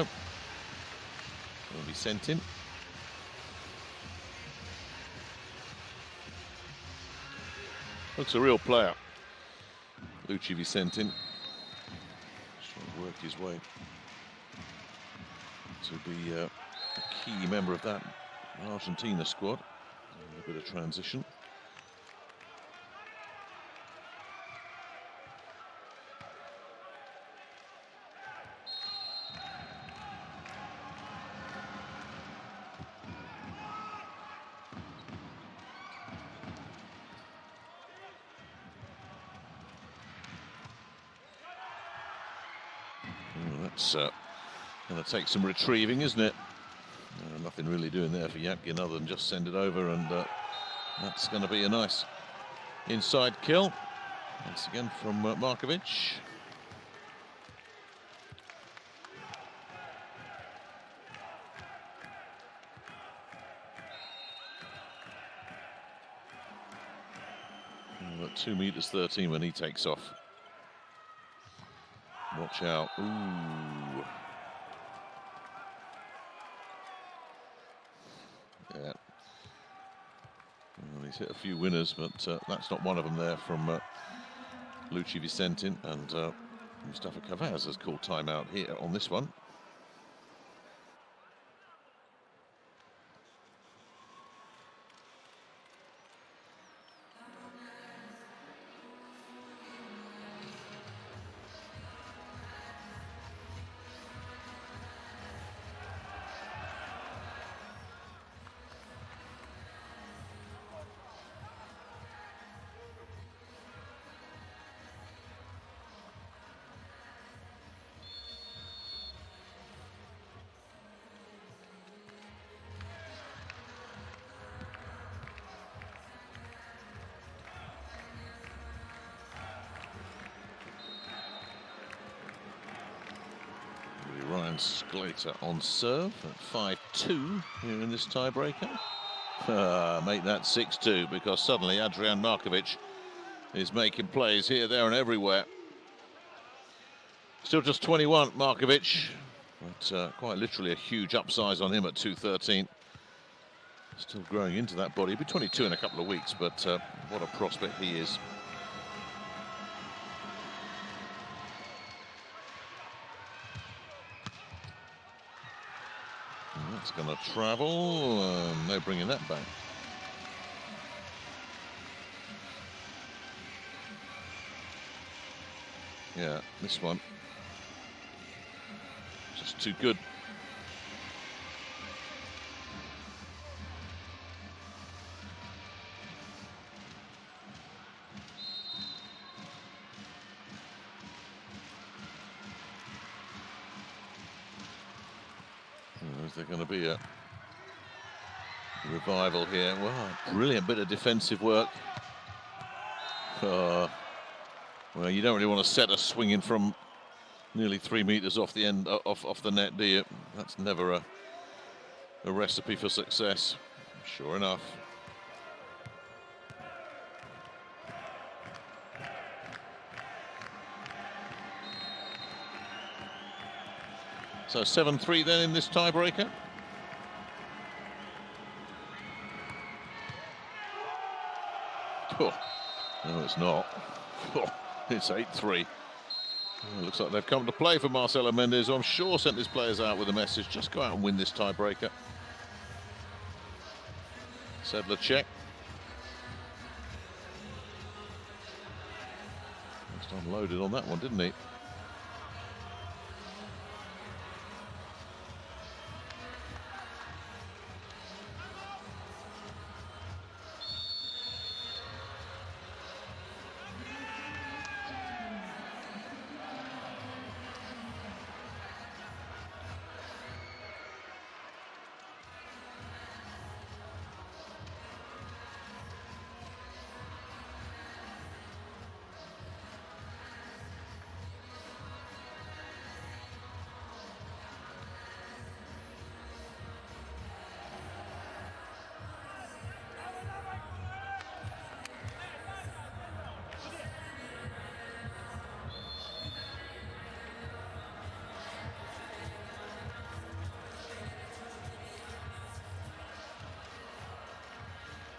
Will be sent in. Looks a real player, Luci Vicentin. Trying to work his way to be a key member of that Argentina squad. A bit of transition. That's going to take some retrieving, isn't it? Nothing really doing there for Yatkin other than just send it over, and that's going to be a nice inside kill. Once again from Markovic. At 2 meters 13 when he takes off. Watch out. Ooh. Yeah. Well, he's hit a few winners, but that's not one of them there from Luci Vicentin, and Mustafa Kavaz has called timeout here on this one. Ryan Sclater on serve at 5-2 here in this tiebreaker. Make that 6-2, because suddenly Adrian Markovic is making plays here, there and everywhere. Still just 21, Markovic, but quite literally a huge upsize on him at 213. Still growing into that body. He'll be 22 in a couple of weeks, but what a prospect he is. It's going to travel. No bringing that back. Yeah, this one just too good. Is there going to be a revival here? Well, brilliant bit of defensive work. Well, you don't really want to set a swinging from nearly 3 meters off the end, off the net, do you? That's never a recipe for success. Sure enough. So 7-3 then in this tiebreaker. Oh, no, it's not. Oh, it's 8-3. Oh, looks like they've come to play for Marcelo Mendes, who I'm sure sent his players out with a message: just go out and win this tiebreaker. Sedlacek. Just unloaded on that one, didn't he?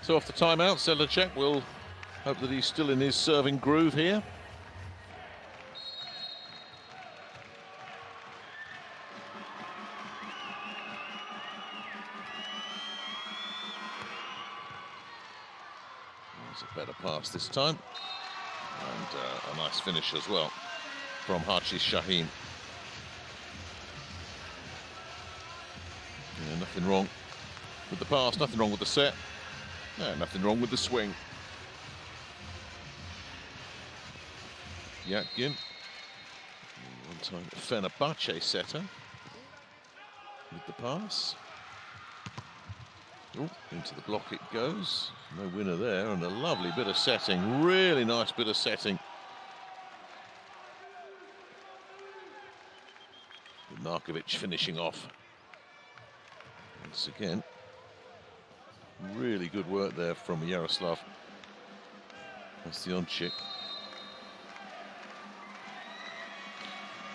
So off the timeout, Sedlacek will hope that he's still in his serving groove here. There's a better pass this time. And a nice finish as well from Hachi Shaheen. Yeah, nothing wrong with the pass, nothing wrong with the set. No, nothing wrong with the swing. Yatkin, one-time Fenerbahce setter with the pass. Oh, into the block it goes. No winner there, and a lovely bit of setting. Really nice bit of setting. Markovic finishing off. Once again. Really good work there from Yaroslav Ostionchik.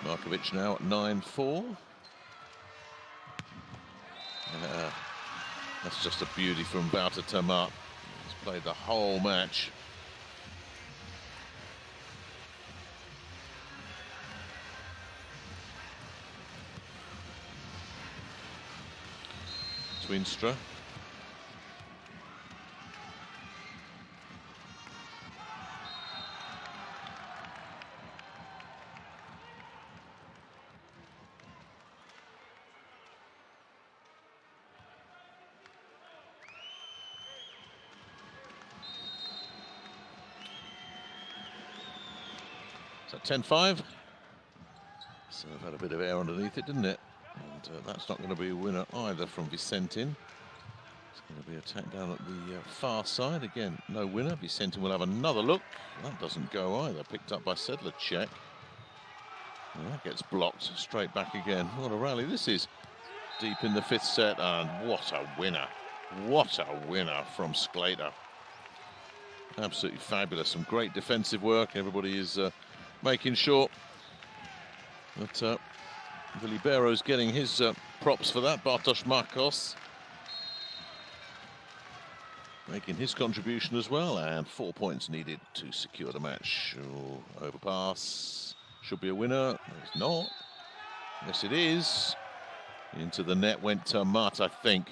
Markovic now at 9-4. That's just a beauty from Bauta Tamat. He's played the whole match. Twinstra. So 10-5. So I've had a bit of air underneath it, didn't it? And that's not going to be a winner either from Vicentin. It's going to be attacked down at the far side. Again, no winner. Vicentin will have another look. That doesn't go either. Picked up by Sedlacek. And that gets blocked straight back again. What a rally this is. Deep in the 5th set, and what a winner. What a winner from Skleta. Absolutely fabulous. Some great defensive work. Everybody is making sure that the libero's getting his props for that. Bartosz Markos making his contribution as well, and 4 points needed to secure the match. Oh, overpass. Should be a winner. It's not. Yes, it is. Into the net went Tomasz, I think.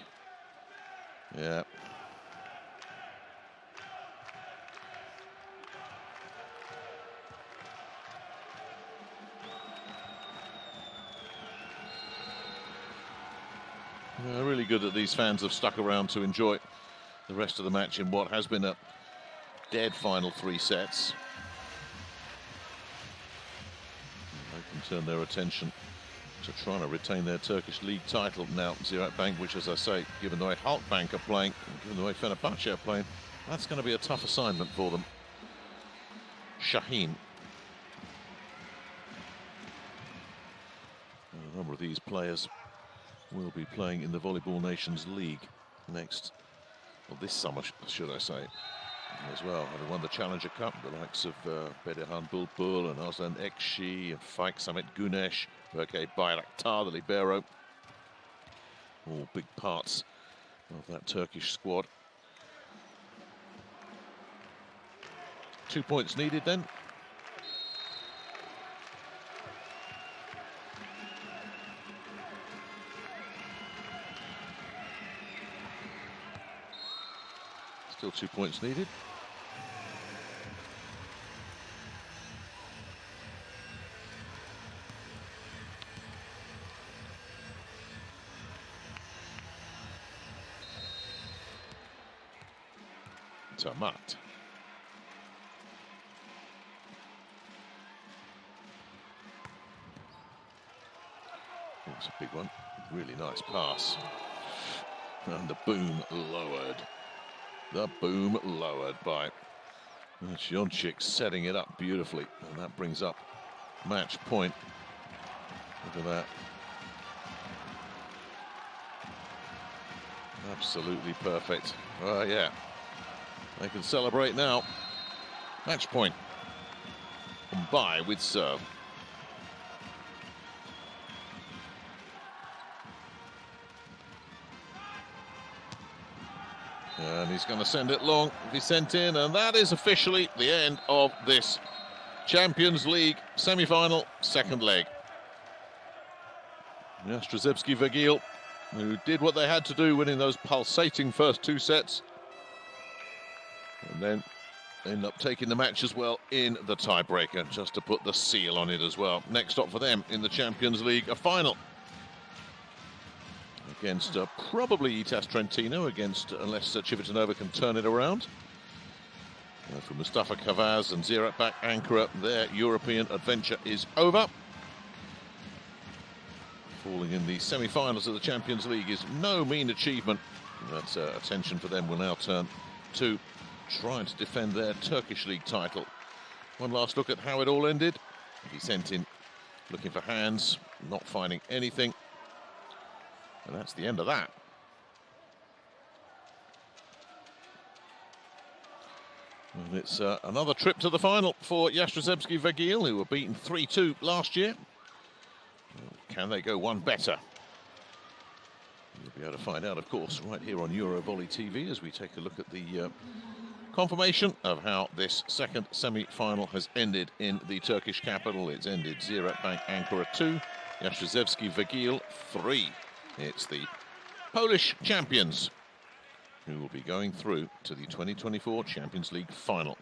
Yeah. Really good that these fans have stuck around to enjoy the rest of the match in what has been a dead final 3 sets. They can turn their attention to trying to retain their Turkish league title now. Ziraat Bank, which, as I say, given the way Halkbank are playing, given the way Fenerbahce are playing, that's going to be a tough assignment for them. Shaheen. A number of these players will be playing in the Volleyball Nations League next, well, this summer, should I say, as well. Having won the Challenger Cup, the likes of Bedirhan Bulbul and Aslan Ekşi and Faik Samet Güneş, Berke Bayraktar, the libero, all big parts of that Turkish squad. 2 points needed then. Still 2 points needed. Tomasz. It's a big one. Really nice pass. And the boom lowered. The boom lowered by Jastrzębski, setting it up beautifully, and that brings up match point. Look at that. Absolutely perfect. Oh yeah, they can celebrate now. Match point. By with serve. And he's going to send it long if he's sent in, and that is officially the end of this Champions League semi-final second leg. Jastrzębski Węgiel, who did what they had to do, winning those pulsating first 2 sets, and then end up taking the match as well in the tiebreaker, just to put the seal on it as well. Next up for them in the Champions League, a final against probably Itas Trentino, against unless Civitanova can turn it around. For Mustafa Kavaz and Ziraat Bank Ankara, their European adventure is over. Falling in the semi-finals of the Champions League is no mean achievement. But attention for them will now turn to trying to defend their Turkish league title. One last look at how it all ended. He sent in looking for hands, not finding anything. And that's the end of that. And it's another trip to the final for Jastrzębski Węgiel, who were beaten 3-2 last year. Can they go one better? You'll be able to find out, of course, right here on Eurovolley TV as we take a look at the confirmation of how this second semi-final has ended in the Turkish capital. It's ended Ziraat Bank Ankara 2, Jastrzębski Węgiel 3. It's the Polish champions who will be going through to the 2024 Champions League final.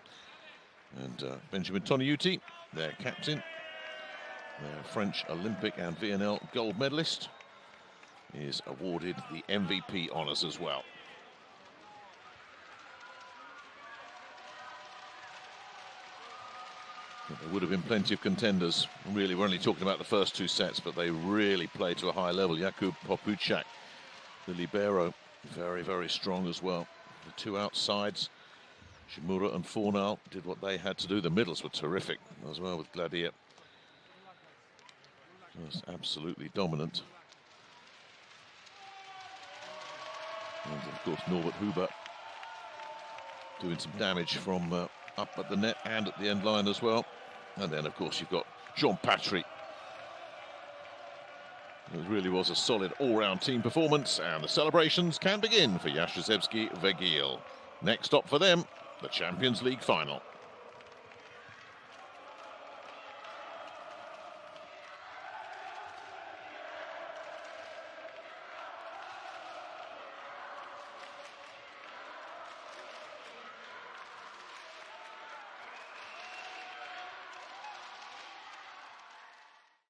And Benjamin Toniutti, their captain, their French Olympic and VNL gold medalist, is awarded the MVP honours as well. There would have been plenty of contenders. Really, we're only talking about the first 2 sets, but they really played to a high level. Jakub Popuchak, the libero, very, very strong as well. The 2 outsides, Shimura and Fornal, did what they had to do. The middles were terrific as well with Gladier. Just absolutely dominant. And of course, Norbert Huber doing some damage from up at the net and at the end line as well. And then, of course, you've got Jean Patry. It really was a solid all-round team performance, and the celebrations can begin for Jastrzębski Węgiel. Next stop for them, the Champions League final.